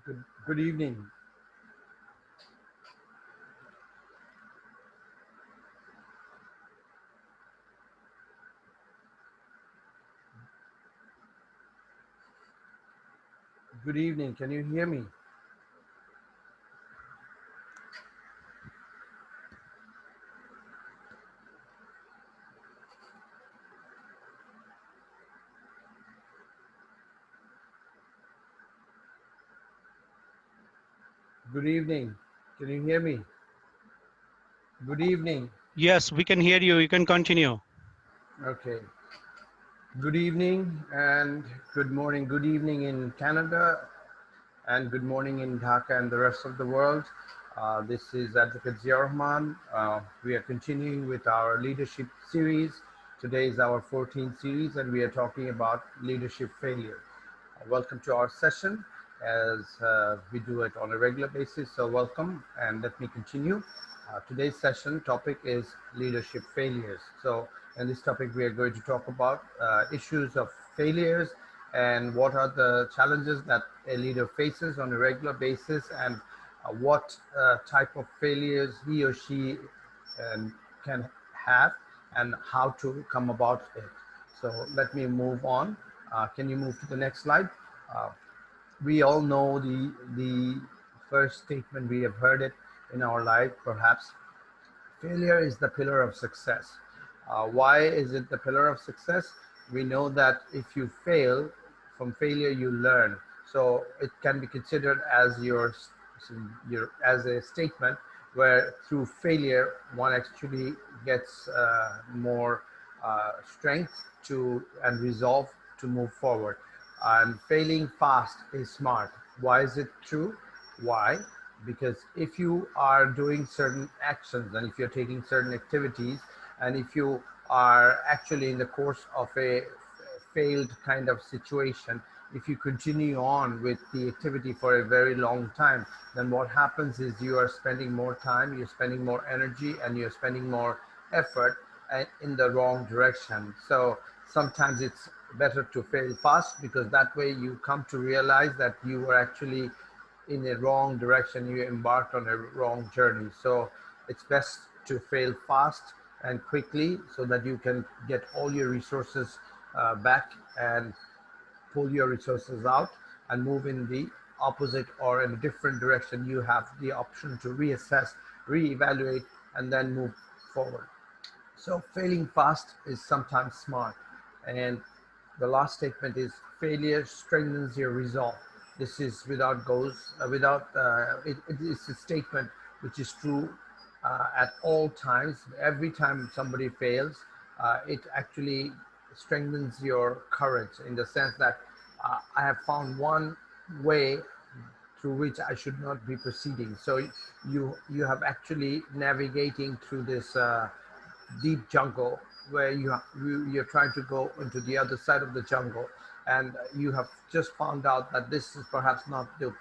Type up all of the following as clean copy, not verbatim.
Good evening. Good evening. Can you hear me? Good evening. Can you hear me? Good evening. Yes, we can hear you. You can continue. Okay. Good evening and good morning. Good evening in Canada and good morning in Dhaka and the rest of the world. This is Advocate Zia Rahman. We are continuing with our leadership series. Today is our 14th series and we are talking about leadership failure. Welcome to our session as we do it on a regular basis. So welcome and let me continue. Today's session topic is leadership failures. So in this topic, we are going to talk about issues of failures and what are the challenges that a leader faces on a regular basis and what type of failures he or she can have and how to come about it. So let me move on. Can you move to the next slide? Uh, we all know the first statement. We have heard it in our life, perhaps. Failure is the pillar of success. Why is it the pillar of success? We know that if you fail, from failure you learn. So it can be considered as your as a statement where through failure one actually gets more strength to and resolve to move forward. And failing fast is smart. Why is it true? Why? Because if you are doing certain actions and if you're taking certain activities and if you are actually in the course of a failed kind of situation, if you continue on with the activity for a very long time, then what happens is you are spending more time, you're spending more energy, and you're spending more effort in the wrong direction. So sometimes it's better to fail fast because that way you come to realize that you were actually in a wrong direction, you embarked on a wrong journey. So it's best to fail fast and quickly so that you can get all your resources back and pull your resources out and move in the opposite or in a different direction. You have the option to reassess, reevaluate, and then move forward. So failing fast is sometimes smart. And the last statement is failure strengthens your resolve. This is without it is a statement which is true at all times. Every time somebody fails, it actually strengthens your courage in the sense that I have found one way through which I should not be proceeding. So you have actually navigating through this deep jungle where you're trying to go into the other side of the jungle, and you have just found out that this is perhaps not the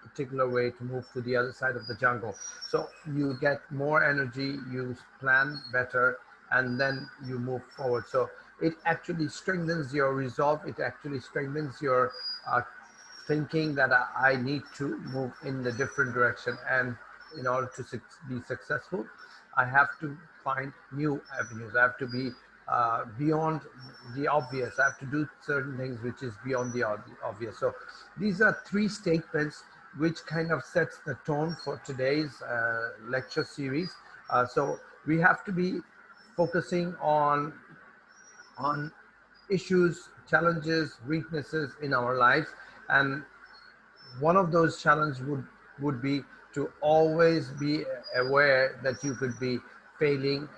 particular way to move to the other side of the jungle. So you get more energy, you plan better, and then you move forward. So it actually strengthens your resolve. It actually strengthens your thinking that I need to move in the different direction. And in order to be successful, I have to find new avenues. I have to be beyond the obvious. I have to do certain things which is beyond the obvious. So these are three statements which kind of sets the tone for today's lecture series. So we have to be focusing on issues, challenges, weaknesses in our lives, and one of those challenges would be to always be aware that you could be failing.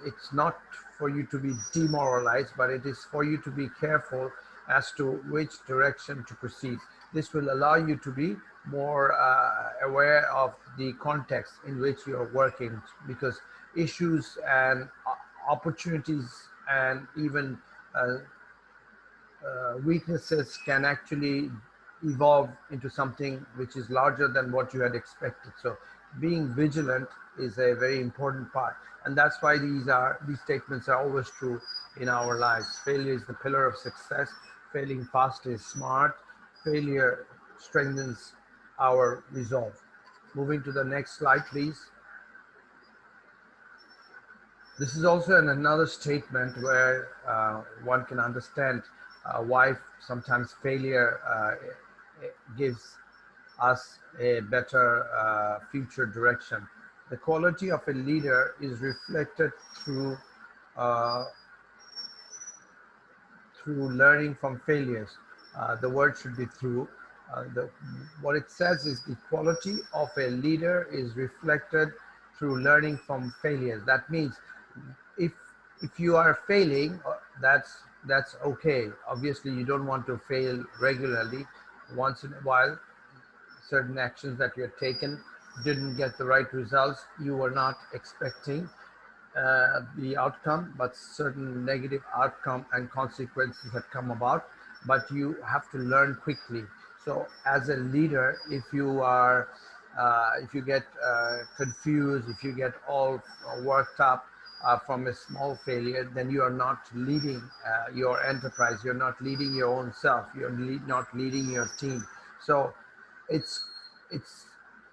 It's not for you to be demoralized, but it is for you to be careful as to which direction to proceed. This will allow you to be more aware of the context in which you're working, because issues and opportunities and even uh, weaknesses can actually evolve into something which is larger than what you had expected. So being vigilant is a very important part. And that's why these statements are always true in our lives. Failure is the pillar of success. Failing fast is smart. Failure strengthens our resolve. Moving to the next slide, please. This is also another statement where one can understand why sometimes failure gives us a better future direction. The quality of a leader is reflected uh, through learning from failures. The word should be through. What it says is the quality of a leader is reflected through learning from failures. That means if if you are failing, that's okay. Obviously, you don't want to fail regularly. Once in a while, certain actions that you had taken didn't get the right results. You were not expecting the outcome, but certain negative outcome and consequences had come about, but you have to learn quickly. So as a leader, if you get confused, if you get all worked up from a small failure, then you are not leading your enterprise, you're not leading your own self, you're not leading your team. So it's it's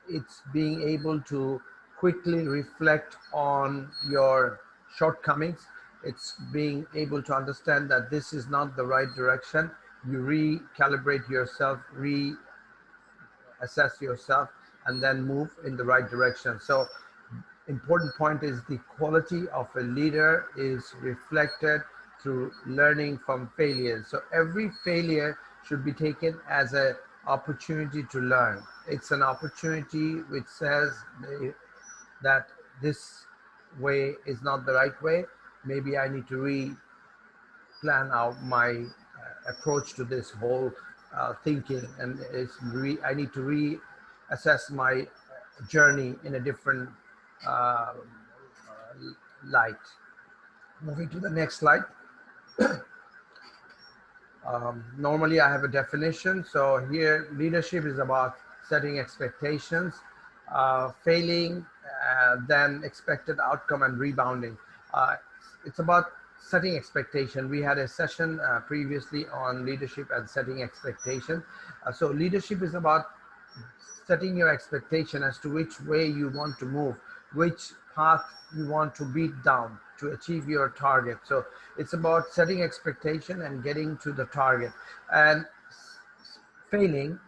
it's being able to quickly reflect on your shortcomings. It's being able to understand that this is not the right direction. You recalibrate yourself, reassess yourself, and then move in the right direction. So important point is the quality of a leader is reflected through learning from failures. So every failure should be taken as an opportunity to learn. It's an opportunity which says that this way is not the right way. Maybe I need to plan out my approach to this whole thinking, and I need to reassess my journey in a different uh, light. Moving to the next slide. Normally I have a definition. So here leadership is about setting expectations, failing, then expected outcome, and rebounding. Uh, it's about setting expectation. We had a session previously on leadership and setting expectation. So leadership is about setting your expectation as to which way you want to move, which path you want to beat down to achieve your target. So it's about setting expectation and getting to the target. And failing,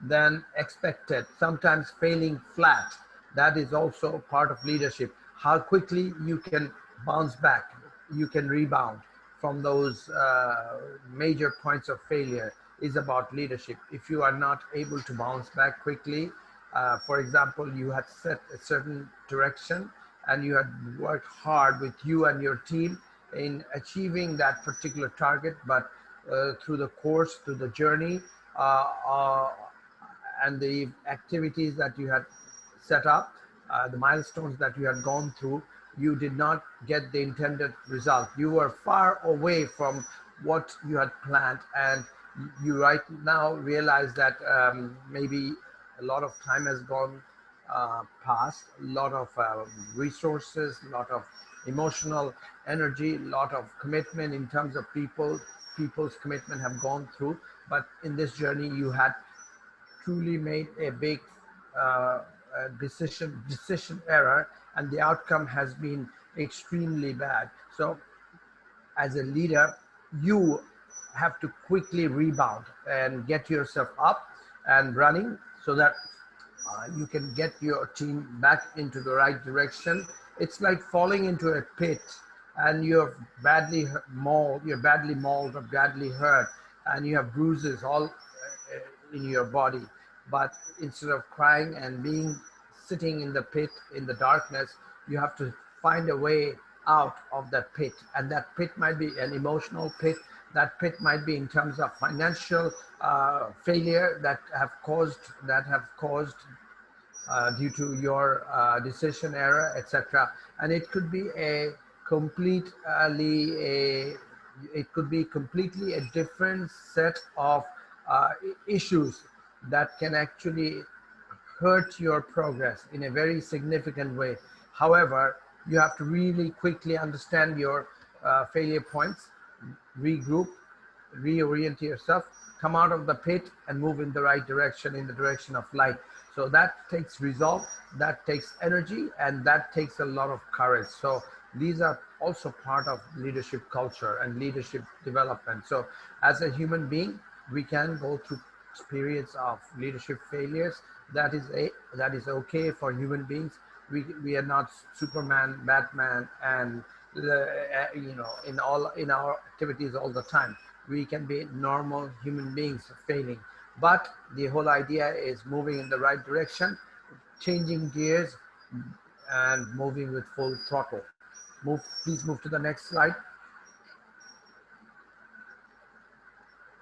then expected, sometimes failing flat. That is also part of leadership. How quickly you can bounce back, you can rebound from those major points of failure is about leadership. If you are not able to bounce back quickly, for example, you had set a certain direction and you had worked hard with you and your team in achieving that particular target, but through the course, through the journey, uh, uh, and the activities that you had set up, the milestones that you had gone through, you did not get the intended result. You were far away from what you had planned, and you right now realize that maybe a lot of time has gone past, a lot of resources, a lot of emotional energy, a lot of commitment in terms of people's commitment have gone through. But in this journey, you had truly made a big uh, decision error, and the outcome has been extremely bad. So as a leader, you have to quickly rebound and get yourself up and running so that you can get your team back into the right direction. It's like falling into a pit and you're badly mauled or badly hurt, and you have bruises all in your body. But instead of crying and being sitting in the pit in the darkness, you have to find a way out of that pit. And that pit might be an emotional pit. That pit might be in terms of financial failure that have caused due to your decision error, etc. And it could be it could be completely a different set of issues that can actually hurt your progress in a very significant way. However, you have to really quickly understand your failure points, regroup, reorient yourself, come out of the pit and move in the right direction, in the direction of light. So that takes resolve, that takes energy, and that takes a lot of courage. So these are also part of leadership culture and leadership development. So as a human being, we can go through periods of leadership failures. That is okay for human beings. We are not Superman, Batman, and in our activities all the time. We can be normal human beings failing, but the whole idea is moving in the right direction, changing gears, and moving with full throttle. Please move to the next slide.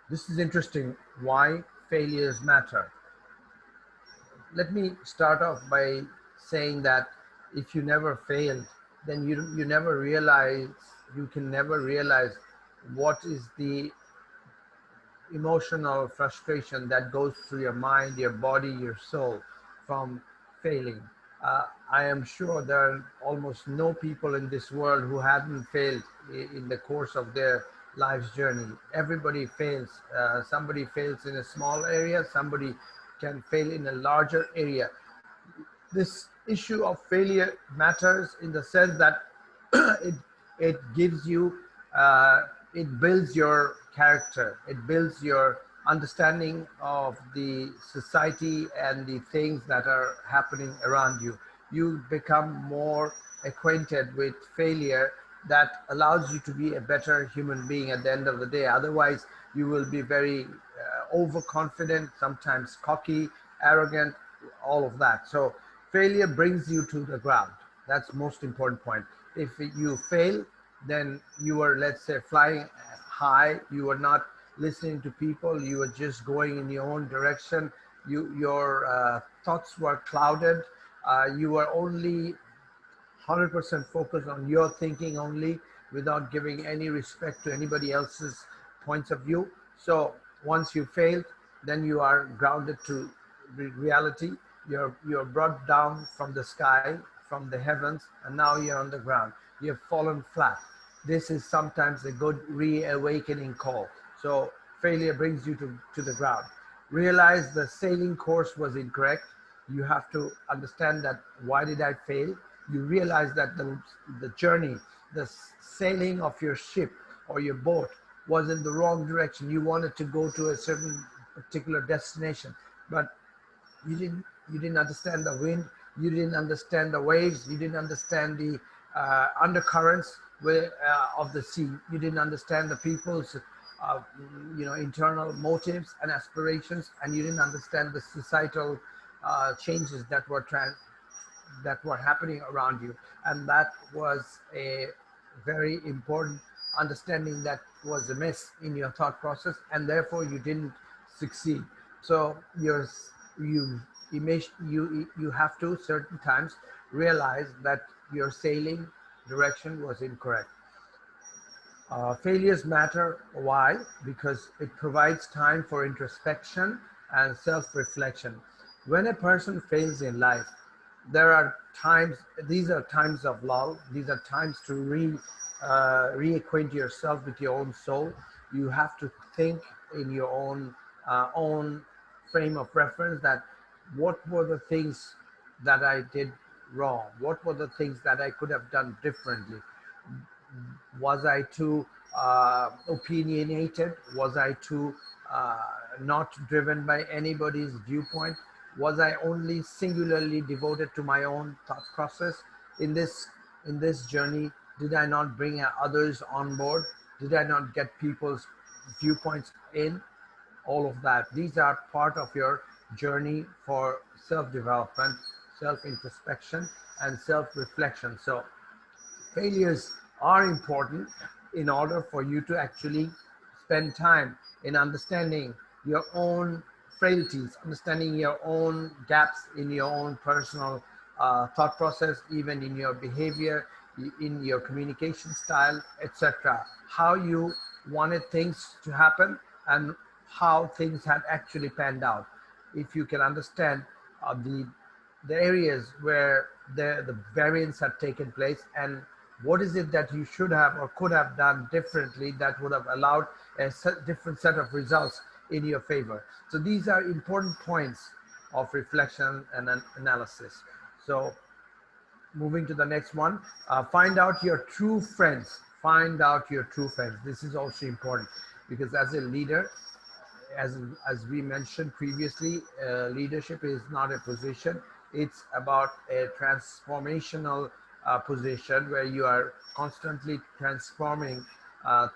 This is interesting. Why failures matter. Let me start off by saying that if you never failed, then you never realize, you can never realize what is the emotional frustration that goes through your mind, your body, your soul from failing. I am sure there are almost no people in this world who haven't failed in the course of their life's journey. Everybody fails. Somebody fails in a small area, somebody can fail in a larger area. This issue of failure matters in the sense that it gives you it builds your character, it builds your understanding of the society and the things that are happening around you. You become more acquainted with failure. That allows you to be a better human being at the end of the day. Otherwise you will be very overconfident, sometimes cocky, arrogant, all of that. So failure brings you to the ground. That's most important point. If you fail, then you are, let's say, flying high. You are not listening to people. You are just going in your own direction. Your thoughts were clouded. You were only 100% focused on your thinking only, without giving any respect to anybody else's points of view. So once you failed, then you are grounded to reality. You're brought down from the sky, from the heavens, and now you're on the ground. You've fallen flat. This is sometimes a good reawakening call. So failure brings you to the ground. Realize the sailing course was incorrect. You have to understand that why did I fail? You realize that the journey, the sailing of your ship or your boat was in the wrong direction. You wanted to go to a certain particular destination, but you didn't understand the wind, you didn't understand the waves, you didn't understand the undercurrents of the sea, you didn't understand the people's internal motives and aspirations, and you didn't understand the societal changes that were happening around you. And that was a very important understanding that was amiss in your thought process, and therefore you didn't succeed. So you you have to certain times realize that your sailing direction was incorrect. Failures matter. Why? Because it provides time for introspection and self-reflection. When a person fails in life, there are times, these are times of lull, these are times to reacquaint yourself with your own soul. You have to think in your own frame of reference, that what were the things that I did wrong? What were the things that I could have done differently? Was I too opinionated? Was I too not driven by anybody's viewpoint? Was I only singularly devoted to my own thought process in this journey? Did I not bring others on board? Did I not get people's viewpoints in? All of that. These are part of your journey for self-development, self-introspection, and self-reflection. So failures are important in order for you to actually spend time in understanding your own frailties, understanding your own gaps in your own personal thought process, even in your behavior, in your communication style, etc. How you wanted things to happen and how things had actually panned out. If you can understand the areas where the variance had taken place, and What is it that you should have or could have done differently that would have allowed a different set of results in your favor? So these are important points of reflection and analysis. So moving to the next one, find out your true friends. Find out your true friends. This is also important because as a leader, as as we mentioned previously, leadership is not a position. It's about a transformational position where you are constantly transforming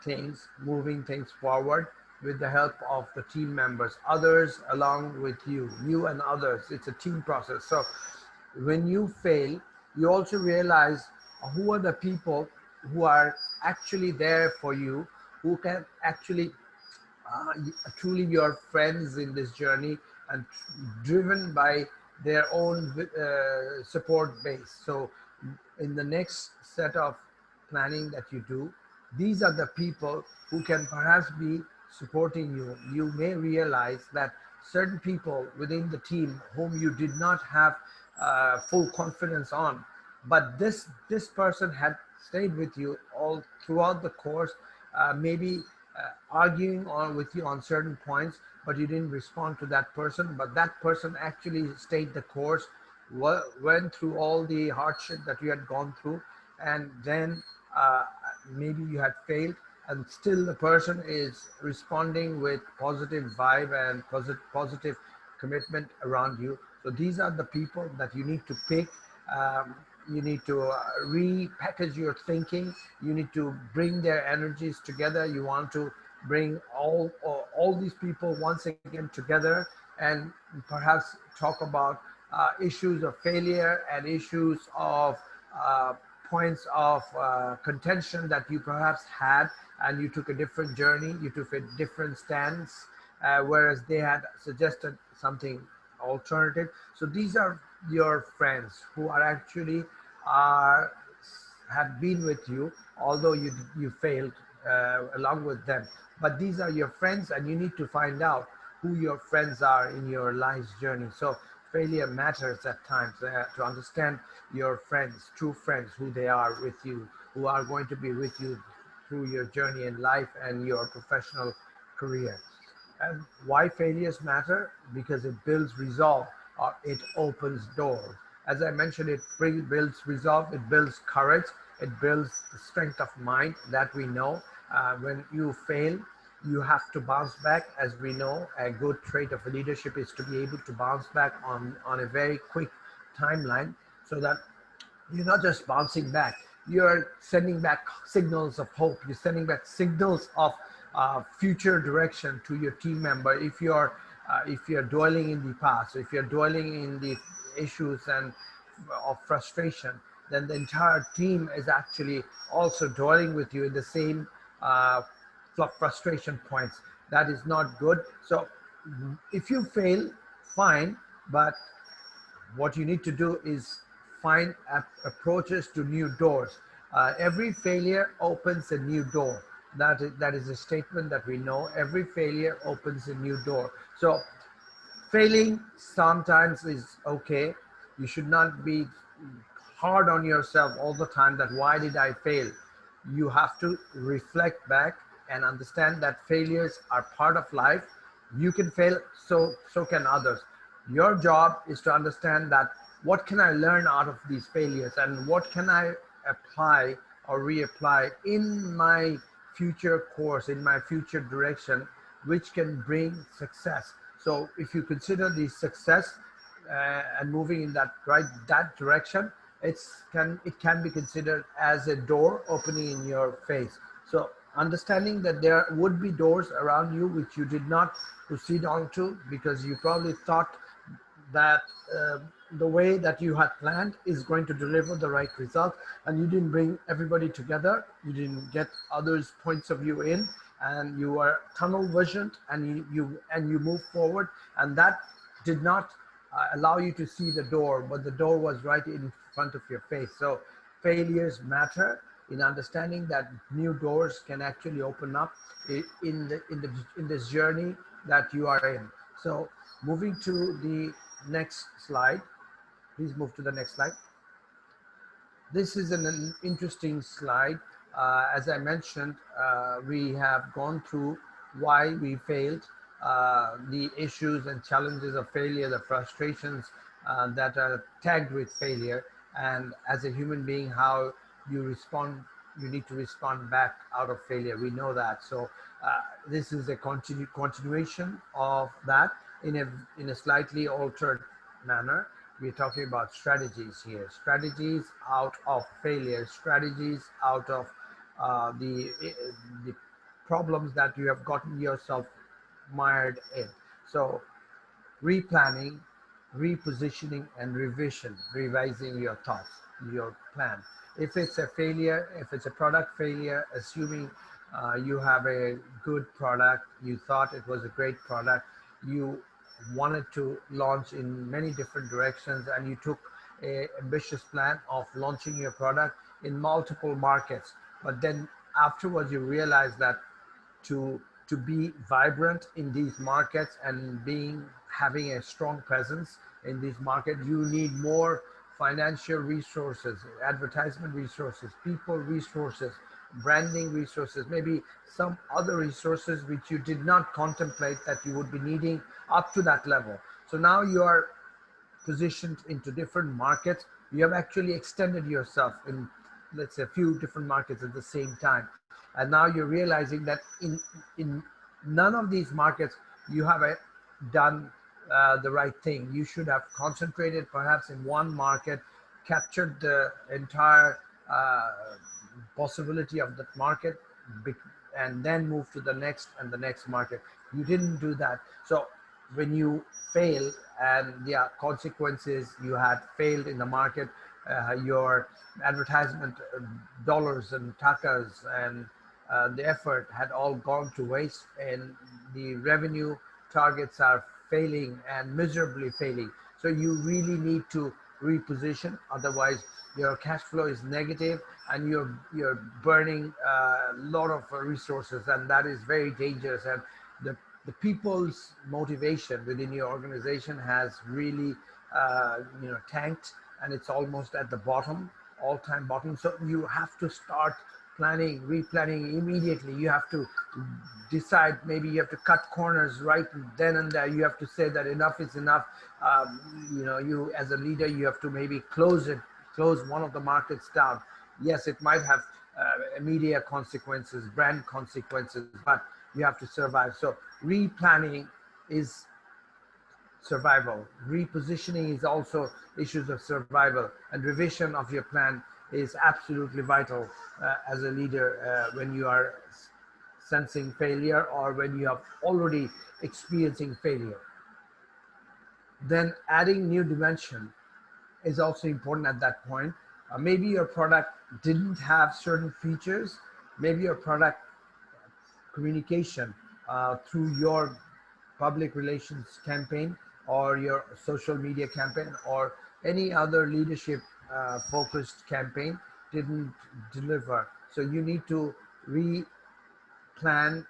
things, moving things forward with the help of the team members, others along with you and others. It's a team process. So when you fail, you also realize who are the people who are actually there for you, who can actually truly your friends in this journey and driven by their own support base. So in the next set of planning that you do, these are the people who can perhaps be supporting you. You may realize that certain people within the team whom you did not have full confidence on, but this person had stayed with you all throughout the course, maybe arguing on with you on certain points, but you didn't respond to that person. But that person actually stayed the course, went through all the hardship that you had gone through, and then uh, maybe you had failed, and still the person is responding with positive vibe and positive commitment around you. So these are the people that you need to pick. Um, you need to repackage your thinking. You need to bring their energies together. You want to bring all these people once again together and perhaps talk about issues of failure and issues of uh, points of contention that you perhaps had, and you took a different journey, you took a different stance, whereas they had suggested something alternative. So these are your friends who are actually are have been with you, although you failed along with them. But these are your friends, and you need to find out who your friends are in your life's journey. So failure matters at times, to understand your friends, true friends, who they are with you, who are going to be with you through your journey in life and your professional career. And why failures matter? Because it builds resolve, or it opens doors. As I mentioned, it builds resolve, it builds courage, it builds the strength of mind that we know. When you fail, you have to bounce back. As we know, a good trait of leadership is to be able to bounce back on a very quick timeline, so that you're not just bouncing back, you're sending back signals of hope, you're sending back signals of future direction to your team member. If you're dwelling in the past, if you're dwelling in the issues and of frustration, then the entire team is actually also dwelling with you in the same uh, frustration points. That is not good. So if you fail, fine, but what you need to do is find approaches to new doors. Every failure opens a new door. That is a statement that we know. Every failure opens a new door. So failing sometimes is okay. You should not be hard on yourself all the time that why did I fail? You have to reflect back and understand that failures are part of life. You can fail, so can others. Your job is to understand that what can I learn out of these failures, and what can I apply or reapply in my future course, in my future direction, which can bring success. So if you consider the success and moving in that direction, it can be considered as a door opening in your face. So understanding that there would be doors around you which you did not proceed on to because you probably thought that the way that you had planned is going to deliver the right result, and you didn't bring everybody together, you didn't get others points of view in, and you are tunnel visioned, and you move forward, and that did not allow you to see the door, but the door was right in front of your face. So failures matter in understanding that new doors can actually open up in this journey that you are in. So moving to the next slide, please move to the next slide. This is an interesting slide. As I mentioned, we have gone through why we failed, the issues and challenges of failure, the frustrations that are tagged with failure, and as a human being, how you respond. You need to respond back out of failure. We know that. So this is a continuation of that in a slightly altered manner. We're talking about strategies here, strategies out of failure, strategies out of the problems that you have gotten yourself mired in. So replanning, repositioning, and revising your thoughts, your plan. If it's a failure, if it's a product failure, assuming you have a good product, you thought it was a great product, you wanted to launch in many different directions, and you took a ambitious plan of launching your product in multiple markets. But then afterwards, you realize that to to be vibrant in these markets and being having a strong presence in these markets, you need more financial resources, advertisement resources, people resources, branding resources, maybe some other resources which you did not contemplate that you would be needing up to that level. So now you are positioned into different markets. You have actually extended yourself in, let's say, a few different markets at the same time. And now you're realizing that in none of these markets you have done the right thing. You should have concentrated perhaps in one market, captured the entire possibility of that market, and then move to the next and the next market. You didn't do that. So when you fail, and the consequences, you had failed in the market, your advertisement dollars and takas and the effort had all gone to waste, and the revenue targets are failing and miserably failing. So you really need to reposition, otherwise your cash flow is negative and you're burning a lot of resources, and that is very dangerous. And the the people's motivation within your organization has really tanked, and it's almost at the bottom, all-time bottom. So you have to start planning, replanning immediately. You have to decide, maybe you have to cut corners right then and there. You have to say that enough is enough. You as a leader, you have to maybe close one of the markets down. Yes, it might have media consequences, brand consequences, but you have to survive. So replanning is survival. Repositioning is also issues of survival, and revision of your plan is absolutely vital as a leader when you are sensing failure or when you are already experiencing failure. Then adding new dimension is also important at that point. Maybe your product didn't have certain features. Maybe your product communication through your public relations campaign or your social media campaign or any other leadership focused campaign didn't deliver. So you need to plan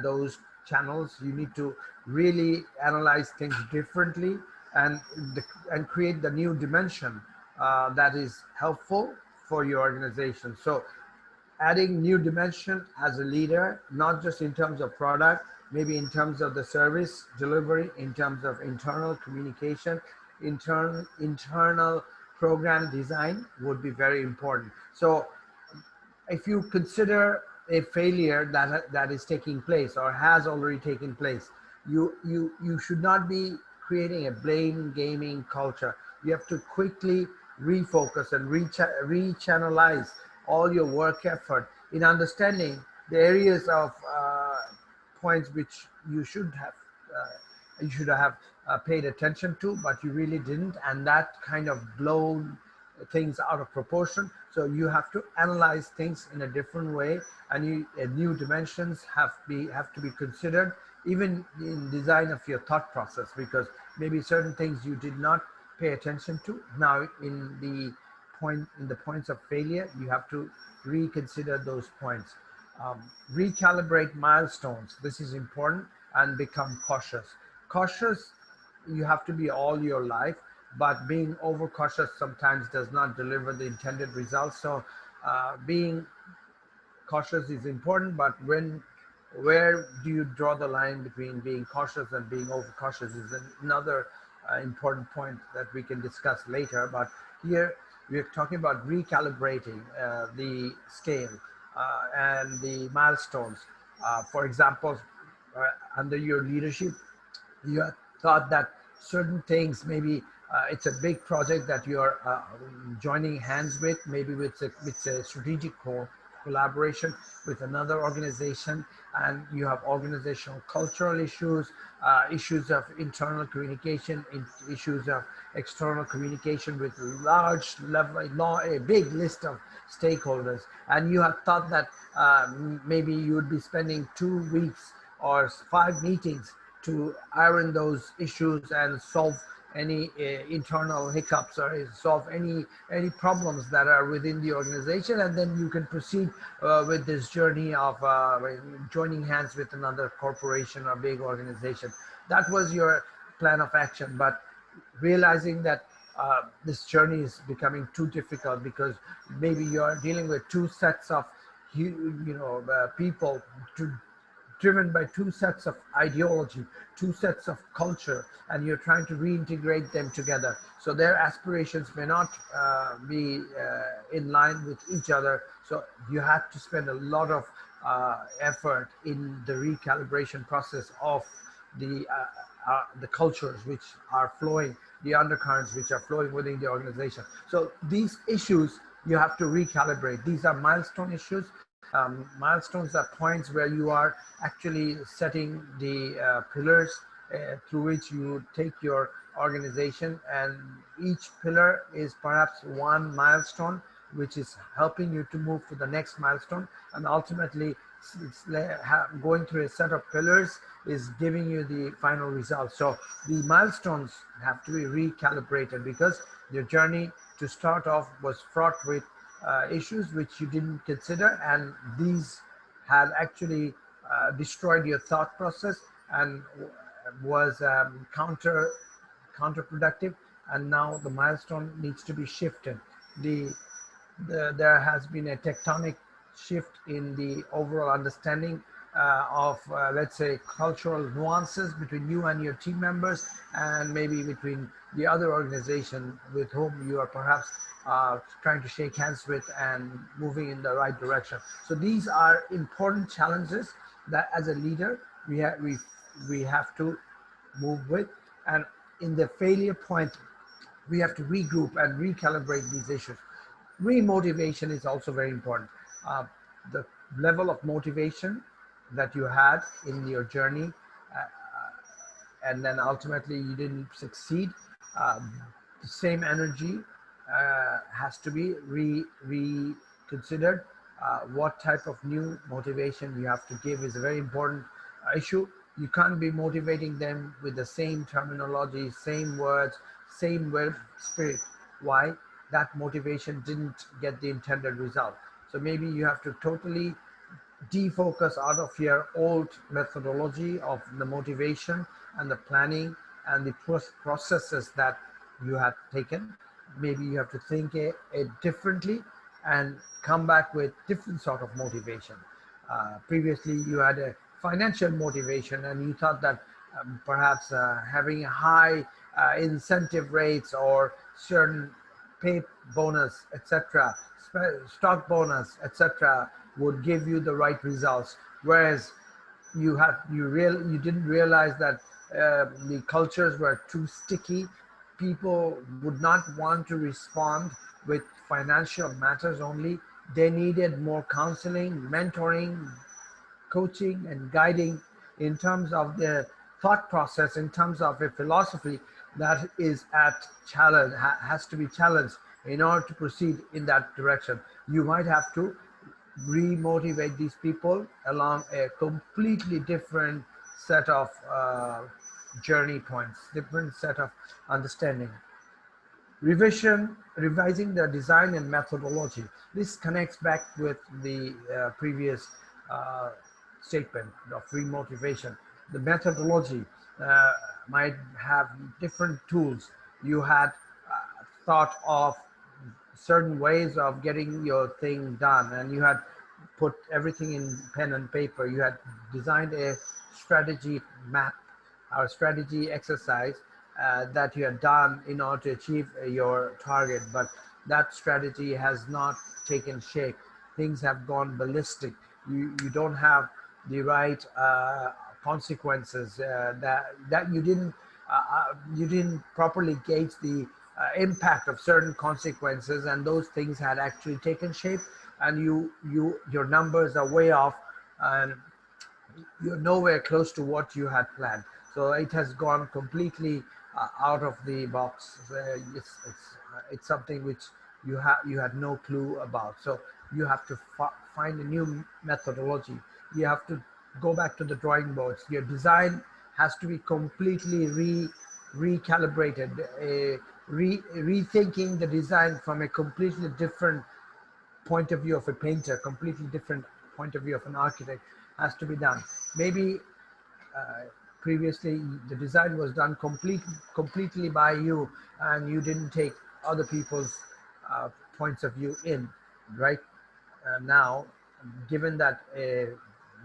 those channels. You need to really analyze things differently, and and create the new dimension that is helpful for your organization. So adding new dimension as a leader, not just in terms of product, maybe in terms of the service delivery, in terms of internal communication, internal program design would be very important. So if you consider a failure that is taking place or has already taken place, you should not be creating a blame gaming culture. You have to quickly refocus and rechannelize all your work effort in understanding the areas of points which you should have paid attention to, but you really didn't, and that kind of blown things out of proportion. So you have to analyze things in a different way, and new dimensions have to be considered, even in design of your thought process, because maybe certain things you did not pay attention to. Now in the points of failure, you have to reconsider those points. Recalibrate milestones. This is important, and become cautious. Cautious, you have to be all your life. but being overcautious sometimes does not deliver the intended results. So being cautious is important, but where do you draw the line between being cautious and being overcautious is another important point that we can discuss later. But here we're talking about recalibrating the scale and the milestones. For example, under your leadership, you have thought that certain things, maybe it's a big project that you're joining hands with, maybe with a strategic collaboration with another organization, and you have organizational cultural issues, issues of internal communication, issues of external communication with large level, a big list of stakeholders, and you have thought that maybe you would be spending 2 weeks or 5 meetings to iron those issues and solve any internal hiccups or solve any problems that are within the organization, and then you can proceed with this journey of joining hands with another corporation or big organization. That was your plan of action, but realizing that this journey is becoming too difficult because maybe you're dealing with two sets of people, to driven by two sets of ideology, two sets of culture, and you're trying to reintegrate them together. So their aspirations may not be in line with each other. So you have to spend a lot of effort in the recalibration process of the cultures which are flowing, the undercurrents which are flowing within the organization. So these issues you have to recalibrate. These are milestone issues. Milestones are points where you are actually setting the pillars through which you take your organization, and each pillar is perhaps one milestone which is helping you to move to the next milestone, and ultimately going through a set of pillars is giving you the final result. So the milestones have to be recalibrated because your journey to start off was fraught with issues which you didn't consider, and these had actually destroyed your thought process and was counterproductive, and now the milestone needs to be shifted. the there has been a tectonic shift in the overall understanding of, let's say, cultural nuances between you and your team members, and maybe between the other organization with whom you are perhaps trying to shake hands with and moving in the right direction. So these are important challenges that, as a leader, we have to move with. And in the failure point, we have to regroup and recalibrate these issues. Remotivation is also very important. Uh, the level of motivation that you had in your journey, and then ultimately you didn't succeed, uh, the same energy has to be reconsidered. What type of new motivation you have to give is a very important issue. You can't be motivating them with the same terminology, same words, same word spirit. Why? That motivation didn't get the intended result. So maybe you have to totally defocus out of your old methodology of the motivation and the planning and the processes that you have taken. Maybe you have to think it differently and come back with different sort of motivation. Previously you had a financial motivation and you thought that perhaps having high incentive rates or certain pay bonus, etc., stock bonus, etc., would give you the right results. Whereas you didn't realize that the cultures were too sticky. People would not want to respond with financial matters only. They needed more counseling, mentoring, coaching, and guiding in terms of their thought process, in terms of a philosophy that is at challenge, has to be challenged in order to proceed in that direction. You might have to remotivate these people along a completely different set of journey points, different set of understanding. Revising the design and methodology. This connects back with the previous uh, statement of remotivation. The methodology might have different tools. You had thought of certain ways of getting your thing done, and you had put everything in pen and paper. You had designed a strategy map or strategy exercise that you had done in order to achieve your target, but that strategy has not taken shape. Things have gone ballistic. You don't have the right consequences that you didn't properly gauge the impact of certain consequences, and those things had actually taken shape, and your numbers are way off, and you're nowhere close to what you had planned. So it has gone completely out of the box. It's something which you had no clue about. So you have to find a new methodology. You have to go back to the drawing boards. Your design has to be completely recalibrated, rethinking the design from a completely different point of view of a painter, completely different point of view of an architect has to be done. Maybe uh, previously the design was done completely by you, and you didn't take other people's uh, points of view in, right? Now, given that a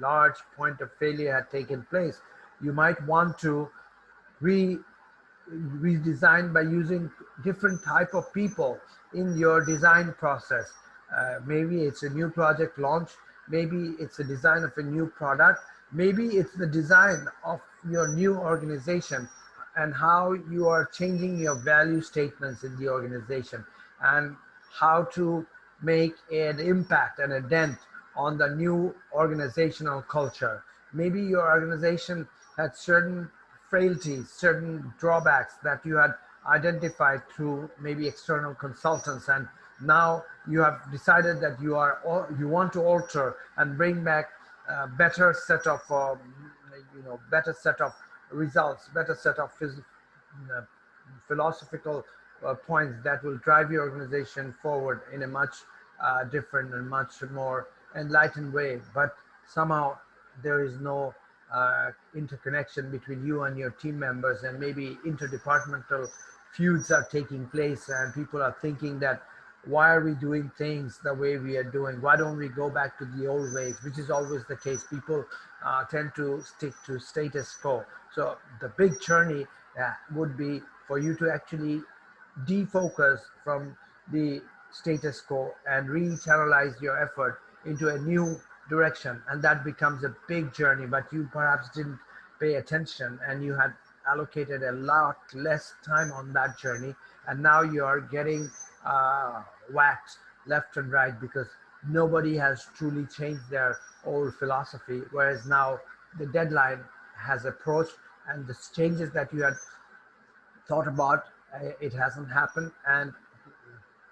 large point of failure had taken place, you might want to re redesigned by using different type of people in your design process. Maybe it's a new project launch, maybe it's a design of a new product, maybe it's the design of your new organization and how you are changing your value statements in the organization, and how to make an impact and a dent on the new organizational culture. Maybe your organization had certain frailties, certain drawbacks that you had identified through maybe external consultants, and now you have decided that you want to alter and bring back a better set of better set of results, better set of uh, philosophical points that will drive your organization forward in a much different and much more enlightened way. But somehow there is no interconnection between you and your team members, and maybe interdepartmental feuds are taking place, and people are thinking that why are we doing things the way we are doing? Why don't we go back to the old ways? Which is always the case. People tend to stick to status quo. So the big journey would be for you to actually defocus from the status quo and re-channelize your effort into a new direction, and that becomes a big journey. But you perhaps didn't pay attention, and you had allocated a lot less time on that journey, and now you are getting whacked left and right because nobody has truly changed their old philosophy, whereas now the deadline has approached, and the changes that you had thought about, it hasn't happened, and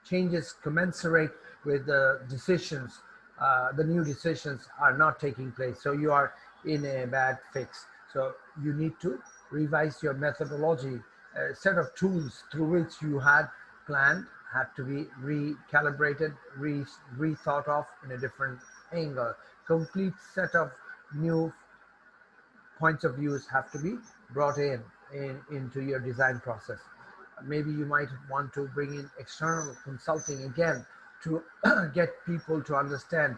changes commensurate with the decisions, the new decisions are not taking place. So you are in a bad fix. So you need to revise your methodology. A set of tools through which you had planned had to be recalibrated, rethought of in a different angle. Complete set of new points of views have to be brought into your design process. Maybe you might want to bring in external consulting again to get people to understand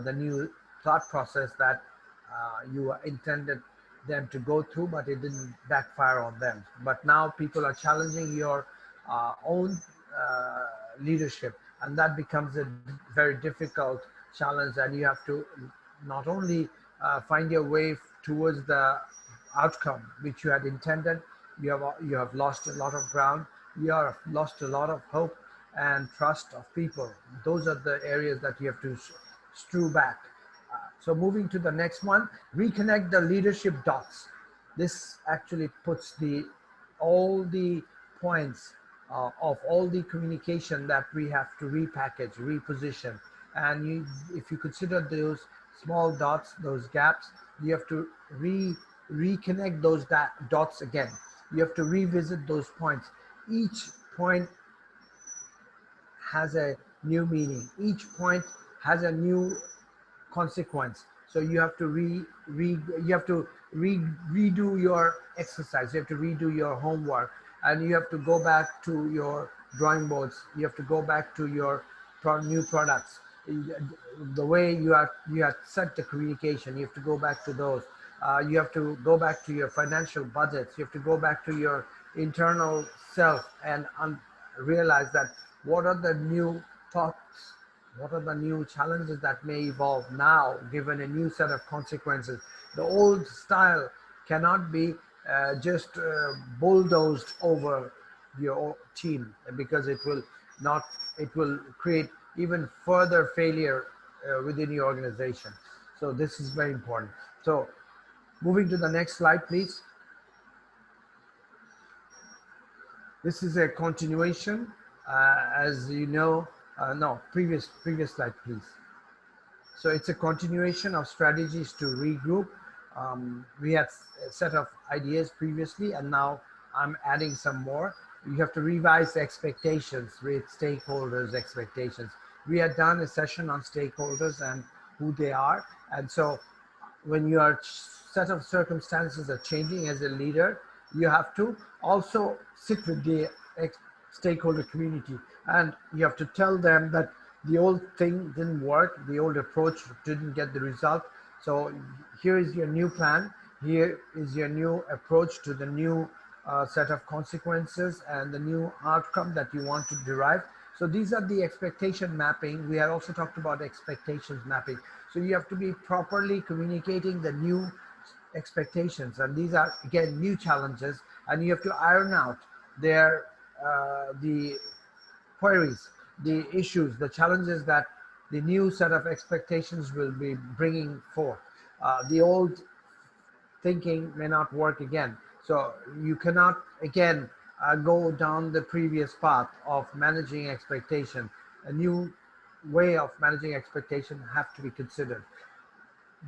the new thought process that you intended them to go through, but it didn't backfire on them. But now people are challenging your own leadership, and that becomes a very difficult challenge, and you have to not only find your way towards the outcome which you had intended. You have lost a lot of ground. You have lost a lot of hope and trust of people. Those are the areas that you have to strew back. So moving to the next one, reconnect the leadership dots. This actually puts the all the points of all the communication that we have to repackage, reposition. And if you consider those small dots, those gaps, you have to reconnect those dots again. You have to revisit those points. Each point has a new meaning. Each point has a new consequence. So you have to redo your exercise. You have to redo your homework, and you have to go back to your drawing boards. You have to go back to your new products. The way you have set the communication, you have to go back to those. You have to go back to your financial budgets. You have to go back to your internal self and realize that what are the new thoughts, what are the new challenges that may evolve now, given a new set of consequences. The old style cannot be just bulldozed over your team, because not, it will create even further failure within your organization. So this is very important. So moving to the next slide, please. This is a continuation, as you know. No, previous slide, please. So it's a continuation of strategies to regroup. We had a set of ideas previously, and now I'm adding some more. You have to revise expectations with stakeholders' expectations. We had done a session on stakeholders and who they are. And so when your set of circumstances are changing as a leader, you have to also sit with the stakeholder community, and you have to tell them that the old thing didn't work, the old approach didn't get the result. So here is your new plan, here is your new approach to the new set of consequences and the new outcome that you want to derive. So these are the expectation mapping. We had also talked about expectations mapping. So you have to be properly communicating the new expectations, and these are again new challenges, and you have to iron out their the queries, the issues, the challenges that the new set of expectations will be bringing forth. The old thinking may not work again. So you cannot again go down the previous path of managing expectation. A new way of managing expectation have to be considered.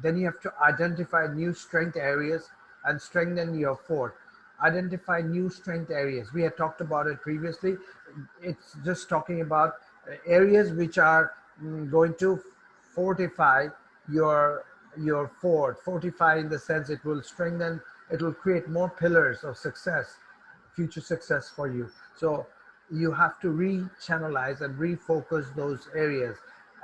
Then you have to identify new strength areas and strengthen your fort. Identify new strength areas. We had talked about it previously. It's just talking about areas which are going to fortify your fort. Fortify in the sense it will strengthen, it will create more pillars of success, future success for you. So you have to re-channelize and refocus those areas,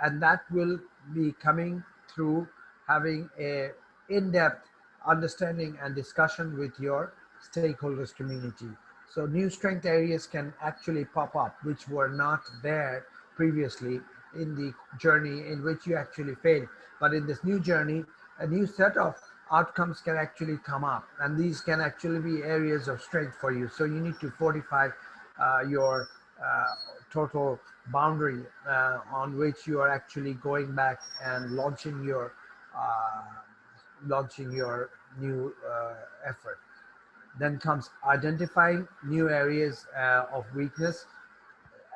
and that will be coming through having a in-depth understanding and discussion with your stakeholders community. So new strength areas can actually pop up which were not there previously in the journey in which you actually failed. But in this new journey, a new set of outcomes can actually come up, and these can actually be areas of strength for you. So you need to fortify your total boundary on which you are actually going back and uh, launching your new effort. Then comes identifying new areas of weakness,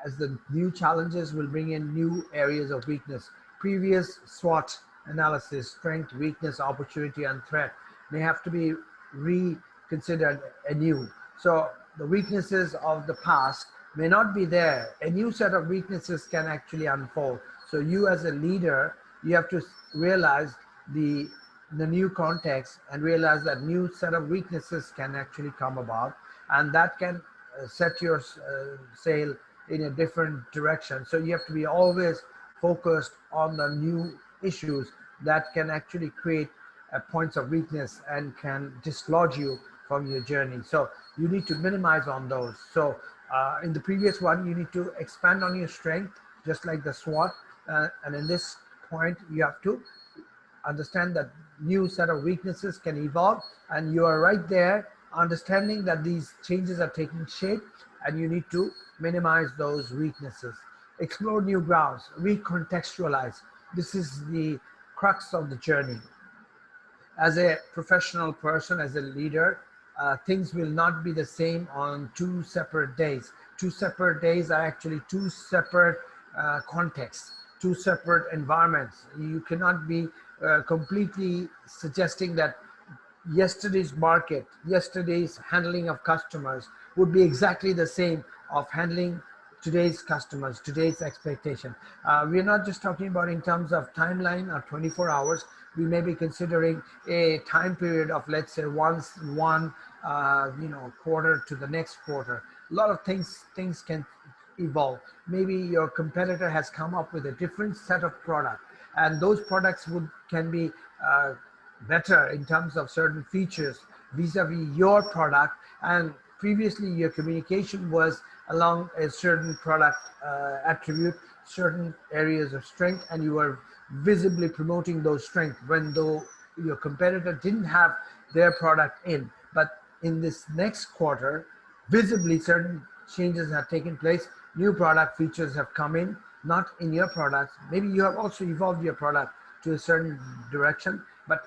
as the new challenges will bring in new areas of weakness. Previous SWOT analysis, strength, weakness, opportunity, and threat, may have to be reconsidered anew. So the weaknesses of the past may not be there. A new set of weaknesses can actually unfold. So you as a leader, you have to realize the new context and realize that new set of weaknesses can actually come about, and that can set your sail in a different direction. So you have to be always focused on the new issues that can actually create points of weakness and can dislodge you from your journey. So you need to minimize on those. So in the previous one, you need to expand on your strength, just like the SWOT. And in this point, you have to understand that new set of weaknesses can evolve, and you are right there understanding that these changes are taking shape, and you need to minimize those weaknesses. Explore new grounds, recontextualize. This is the crux of the journey. As a professional person, as a leader, things will not be the same on two separate days. Two separate days are actually two separate contexts, two separate environments. You cannot be completely suggesting that yesterday's market, yesterday's handling of customers would be exactly the same of handling today's customers, today's expectation. We're not just talking about in terms of timeline or 24 hours. We may be considering a time period of, let's say, one quarter to the next quarter. A lot of things can evolve. Maybe your competitor has come up with a different set of product, and those products can be better in terms of certain features vis-a-vis your product, and previously your communication was along a certain product attribute, certain areas of strength, and you were visibly promoting those strengths when though your competitor didn't have their product in. But in this next quarter, visibly certain changes have taken place. New product features have come in, not in your products. Maybe you have also evolved your product to a certain direction, but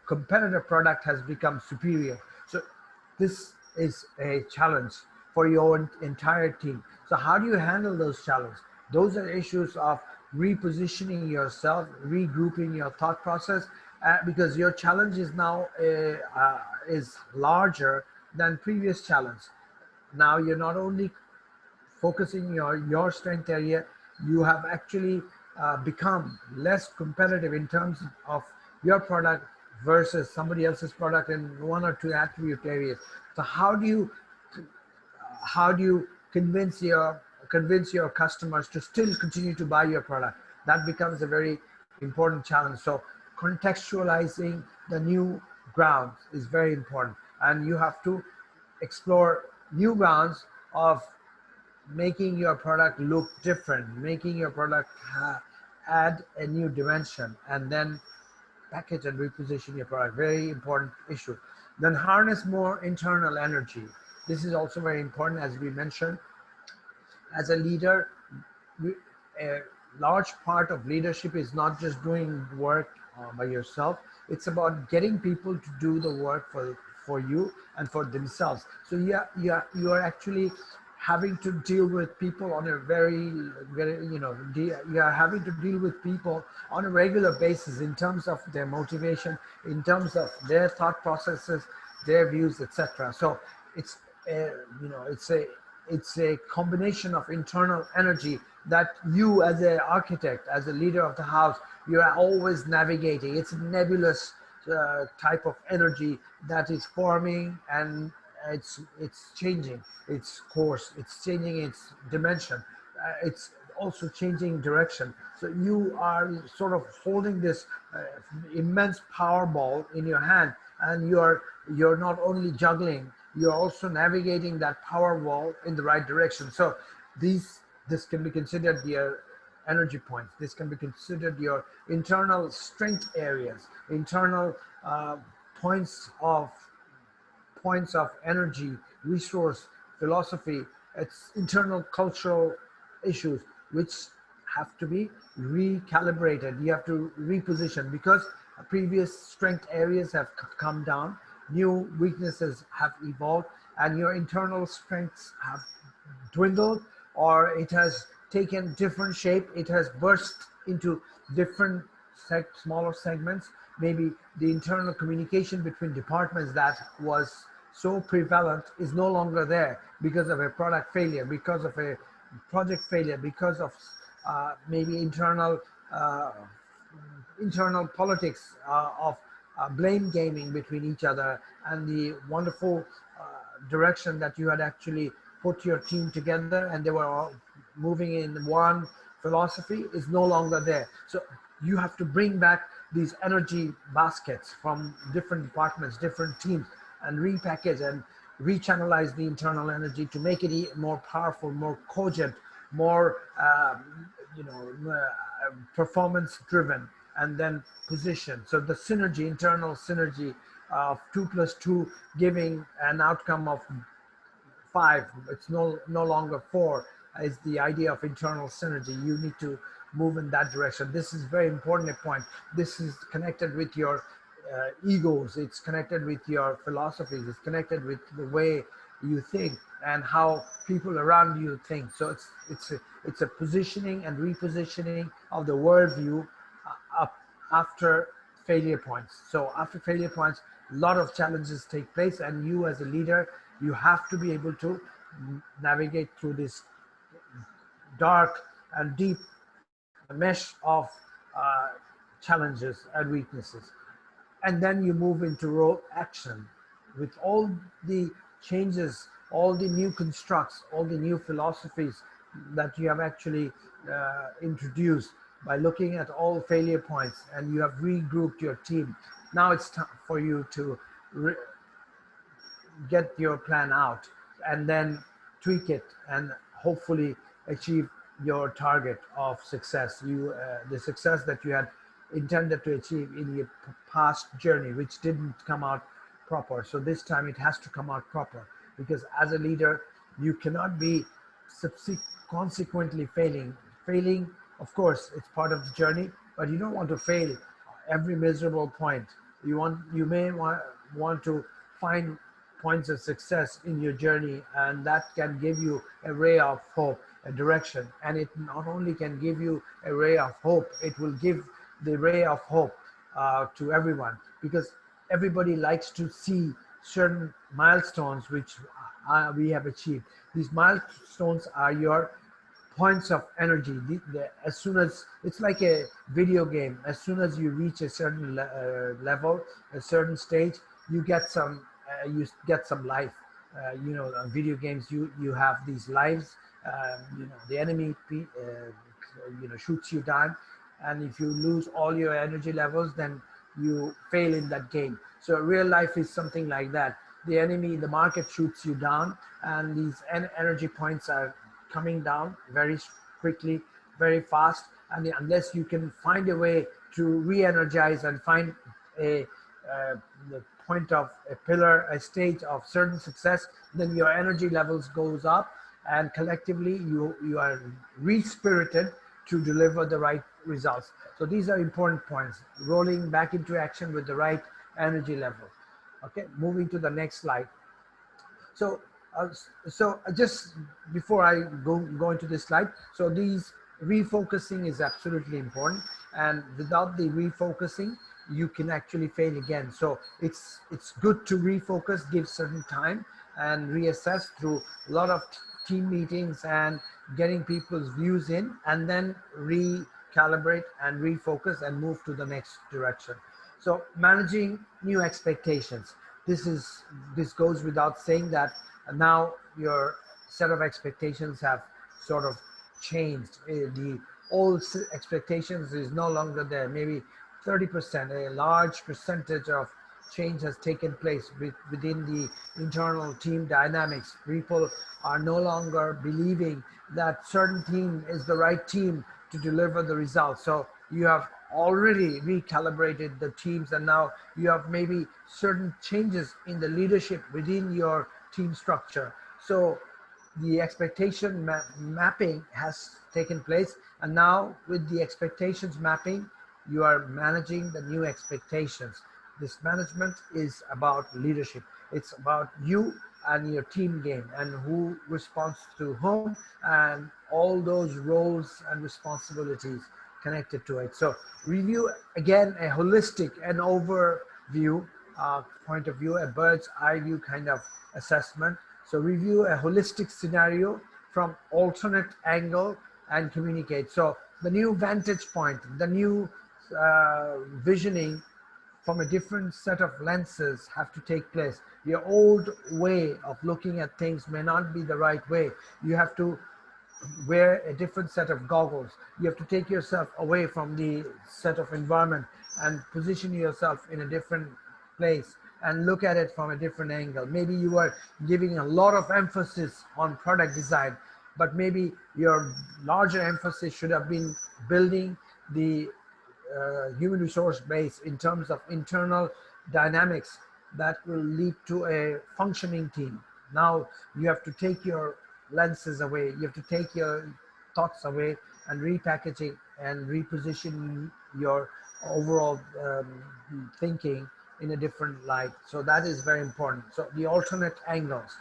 competitor product has become superior. So this is a challenge for your entire team. So how do you handle those challenges? Those are issues of repositioning yourself, regrouping your thought process, because your challenge is now is larger than previous challenge. Now you're not only focusing your strength area, you have actually become less competitive in terms of your product versus somebody else's product in one or two attribute areas. So how do you convince your customers to still continue to buy your product? That becomes a very important challenge. So contextualizing the new grounds is very important, and you have to explore new grounds of making your product look different, making your product add a new dimension, and then package and reposition your product. Very important issue. Then harness more internal energy. This is also very important, as we mentioned. As a leader, a large part of leadership is not just doing work by yourself. It's about getting people to do the work for you and for themselves. So you are actually having to deal with people on a you are having to deal with people on a regular basis in terms of their motivation, in terms of their thought processes, their views, etc. So it's it's a combination of internal energy that you, as an architect, as a leader of the house, you are always navigating. It's a nebulous type of energy that is forming, and it's changing its course, it's changing its dimension, it's also changing direction. So you are sort of holding this immense power ball in your hand, and you're not only juggling, you're also navigating that power ball in the right direction. So this can be considered your energy points. This can be considered your internal strength areas, internal points of energy, resource, philosophy. It's internal cultural issues which have to be recalibrated. You have to reposition because previous strength areas have come down, new weaknesses have evolved, and your internal strengths have dwindled, or it has taken different shape. It has burst into different smaller segments. Maybe the internal communication between departments that was so prevalent is no longer there because of a product failure, because of a project failure, because of maybe internal politics of blame gaming between each other, and the wonderful direction that you had actually put your team together and they were all moving in one philosophy is no longer there. So you have to bring back these energy baskets from different departments, different teams, and repackage and rechannelize the internal energy to make it more powerful, more cogent, more performance driven, and then position. So the synergy, internal synergy of 2 plus 2 giving an outcome of 5, it's no longer 4, is the idea of internal synergy. You need to move in that direction. This is very important a point. This is connected with your egos, it's connected with your philosophies, it's connected with the way you think and how people around you think. So it's a positioning and repositioning of the worldview up after failure points. So after failure points, a lot of challenges take place, and you as a leader, you have to be able to navigate through this dark and deep mesh of uh, challenges and weaknesses. And then you move into role action with all the changes, all the new constructs, all the new philosophies that you have actually introduced by looking at all failure points, and you have regrouped your team. Now it's time for you to get your plan out and then tweak it and hopefully achieve your target of success, the success that you had intended to achieve in your past journey, which didn't come out proper. So this time it has to come out proper, because as a leader you cannot be consequently failing. Of course it's part of the journey, but you don't want to fail every miserable point. You may want to find points of success in your journey, and that can give you a ray of hope, a direction. And it not only can give you a ray of hope, it will give the ray of hope to everyone, because everybody likes to see certain milestones which we have achieved. These milestones are your points of energy. As soon as it's like a video game, as soon as you reach a certain level, a certain stage, you get some life. Video games, you have these lives. The enemy shoots you down, and if you lose all your energy levels, then you fail in that game. So real life is something like that. The enemy, the market shoots you down, and these energy points are coming down very quickly, very fast. And unless you can find a way to re-energize and find a the point of a pillar, a stage of certain success, then your energy levels goes up, and collectively you are re-spirited to deliver the right results. So these are important points. Rolling back into action with the right energy level. Okay, moving to the next slide. So, just before I go into this slide, so these refocusing is absolutely important, and without the refocusing, you can actually fail again. So it's good to refocus, give certain time, and reassess through a lot of team meetings and getting people's views in, and then recalibrate and refocus and move to the next direction. So managing new expectations. This goes without saying that now your set of expectations have sort of changed. The old expectations is no longer there. Maybe 30%, a large percentage of change has taken place within the internal team dynamics. People are no longer believing that certain team is the right team to deliver the results. So you have already recalibrated the teams, and now you have maybe certain changes in the leadership within your team structure. So the expectation mapping has taken place, and now with the expectations mapping, you are managing the new expectations. This management is about leadership. It's about you and your team game, and who responds to whom, and all those roles and responsibilities connected to it. So review again, a holistic and overview point of view, a bird's eye view kind of assessment. So review a holistic scenario from alternate angle and communicate. So the new vantage point, the new visioning from a different set of lenses have to take place. Your old way of looking at things may not be the right way. You have to wear a different set of goggles. You have to take yourself away from the set of environment and position yourself in a different place and look at it from a different angle. Maybe you are giving a lot of emphasis on product design, but maybe your larger emphasis should have been building the human resource base in terms of internal dynamics that will lead to a functioning team. Now you have to take your lenses away, you have to take your thoughts away and repackaging and reposition your overall thinking in a different light. So that is very important. So the alternate angles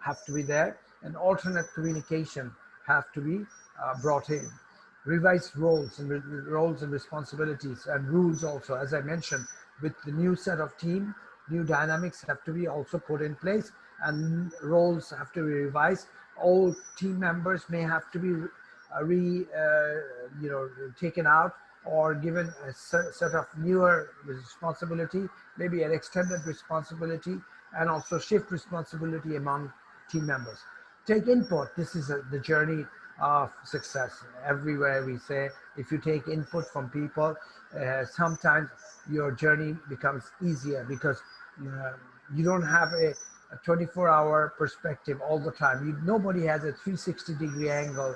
have to be there, and alternate communication have to be brought in. Revised roles and responsibilities and rules also, as I mentioned, with the new set of team, new dynamics have to be also put in place, and roles have to be revised. All team members may have to be taken out or given a set of newer responsibility, maybe an extended responsibility, and also shift responsibility among team members. Take input. This is the journey of success. Everywhere we say, if you take input from people, sometimes your journey becomes easier because you don't have a 24-hour perspective all the time. Nobody has a 360-degree angle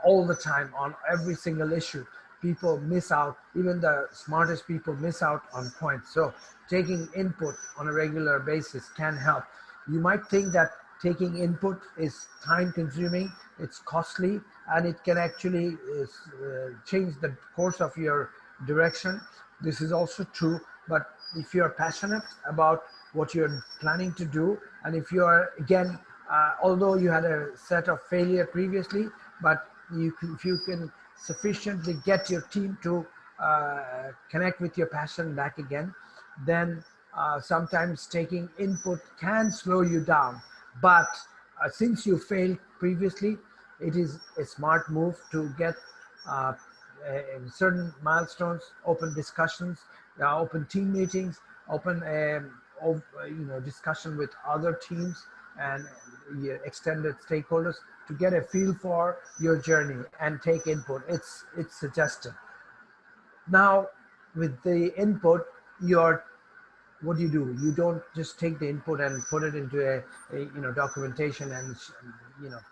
all the time on every single issue. People miss out, even the smartest people miss out on points. So taking input on a regular basis can help. You might think that taking input is time consuming, it's costly, and it can actually change the course of your direction. This is also true, but if you're passionate about what you're planning to do, and if you are, again, although you had a set of failure previously, but if you can sufficiently get your team to connect with your passion back again, then sometimes taking input can slow you down. But since you failed previously, it is a smart move to get uh, certain milestones, open discussions, open team meetings, open discussion with other teams and extended stakeholders to get a feel for your journey and take input. It's suggested. Now, with the input, you're what do you do? You don't just take the input and put it into a documentation and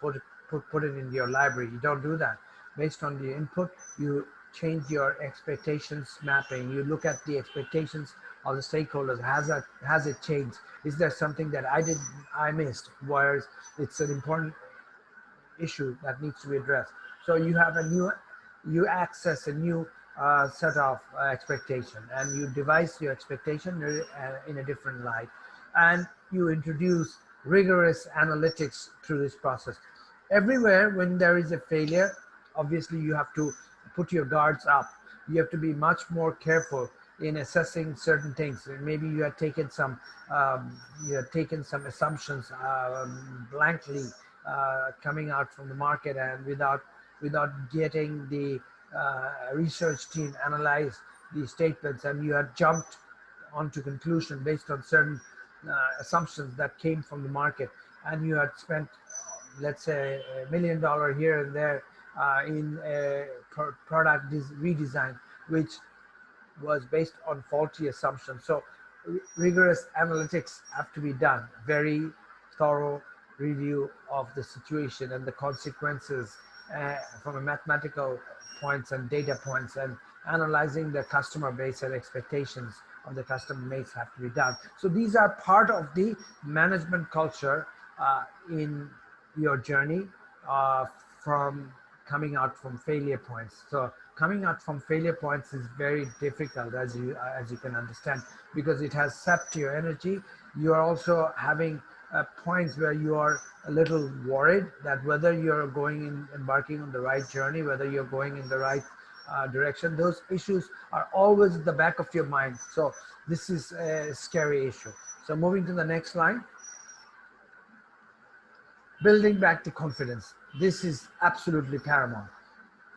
put it in your library. You don't do that. Based on the input, you change your expectations mapping. You look at the expectations of the stakeholders. Has it changed? Is there something that I missed? Whereas it's an important issue that needs to be addressed. So you access a new set of expectation, and you devise your expectation in a different light, and you introduce rigorous analytics through this process. Everywhere when there is a failure, obviously you have to put your guards up. You have to be much more careful in assessing certain things. Maybe you had taken some assumptions blankly coming out from the market, and without getting the research team analyze the statements, and you had jumped onto conclusion based on certain assumptions that came from the market, and you had spent, let's say, $1 million here and there in a product redesign, which was based on faulty assumptions. So rigorous analytics have to be done, very thorough review of the situation and the consequences from a mathematical points and data points, and analyzing the customer base and expectations of the customer base have to be done. So these are part of the management culture in your journey from coming out from failure points. So coming out from failure points is very difficult, as you can understand, because it has sapped your energy. You are also having points where you are a little worried that whether you're embarking on the right journey, whether you're going in the right direction. Those issues are always at the back of your mind. So this is a scary issue. So moving to the next line. Building back the confidence. This is absolutely paramount.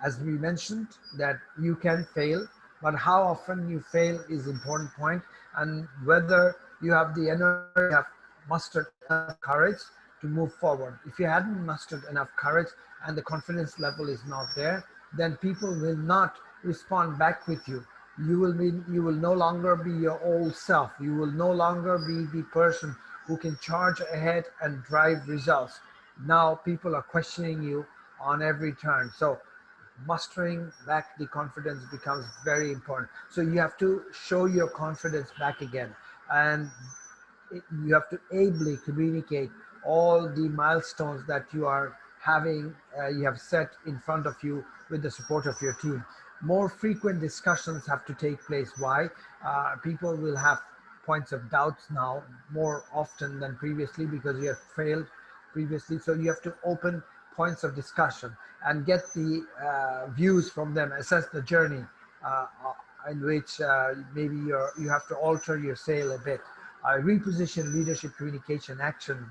As we mentioned, that you can fail, but how often you fail is important point, and whether you have the energy, have mustered enough courage to move forward. If you hadn't mustered enough courage and the confidence level is not there, then people will not respond back with you. You will no longer be your old self. You will no longer be the person who can charge ahead and drive results. Now people are questioning you on every turn. So mustering back the confidence becomes very important. So you have to show your confidence back again, and you have to ably communicate all the milestones that you have set in front of you with the support of your team. More frequent discussions have to take place. Why? People will have points of doubts now more often than previously because you have failed previously. So you have to open points of discussion and get the views from them, assess the journey uh, in which maybe you have to alter your sail a bit. Reposition leadership, communication, action,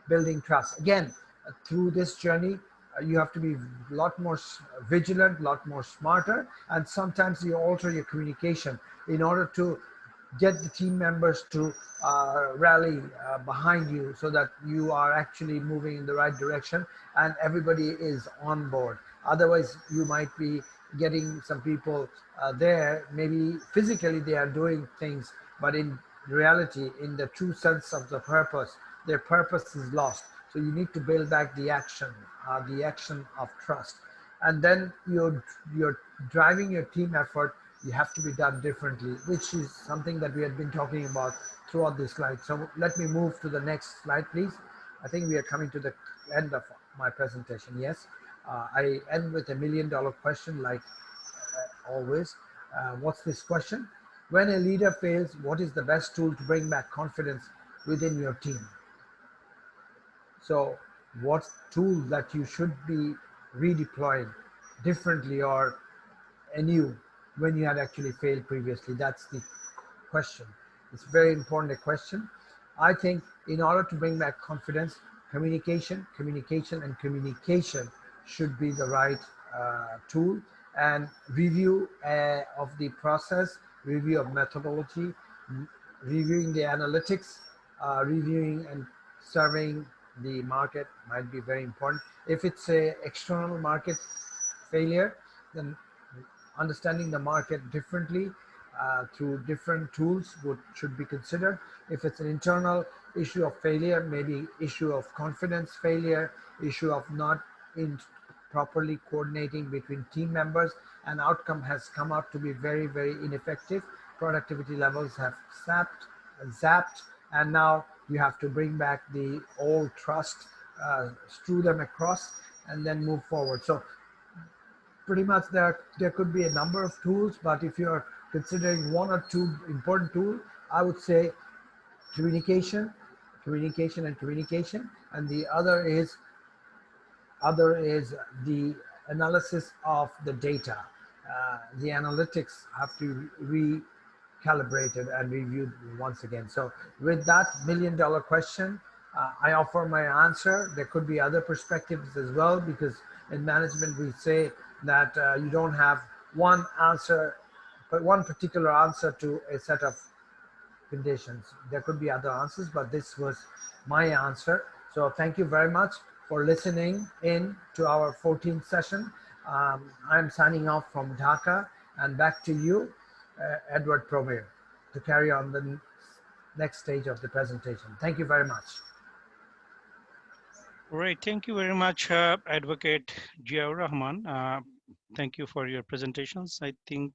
building trust. Again, through this journey, You have to be a lot more vigilant, a lot more smarter, and sometimes you alter your communication in order to get the team members to rally behind you so that you are actually moving in the right direction and everybody is on board. Otherwise, you might be getting some people there, maybe physically they are doing things, but in reality, in the true sense of the purpose, their purpose is lost. So you need to build back the action of trust, and then you're driving your team effort. You have to be done differently, which is something that we had been talking about throughout this slide. So let me move to the next slide, please. I think we are coming to the end of my presentation. Yes, I end with $1 million question, like always. What's this question? When a leader fails, what is the best tool to bring back confidence within your team? So what tool that you should be redeploying differently or anew when you had actually failed previously? That's the question. It's very important a question. I think in order to bring back confidence, communication should be the right tool, and review of the process, review of methodology, reviewing the analytics, reviewing and surveying the market might be very important. If it's a external market failure, then understanding the market differently through different tools should be considered. If it's an internal issue of failure, maybe issue of confidence failure, issue of not in properly coordinating between team members, an outcome has come out to be very, very ineffective. Productivity levels have zapped, and now you have to bring back the old trust, strew them across, and then move forward. So pretty much there could be a number of tools, but if you're considering one or two important tools, I would say communication, communication, and the other is the analysis of the data. The analytics have to be recalibrated and reviewed once again. So with that $1 million question, I offer my answer. There could be other perspectives as well, because in management we say that you don't have one answer, but one particular answer to a set of conditions. There could be other answers, but this was my answer. So thank you very much for listening in to our 14th session. I'm signing off from Dhaka, and back to you, Edward Promir, to carry on the next stage of the presentation. Thank you very much. Right. Thank you very much, Advocate Jiaur Rahman. Thank you for your presentations. I think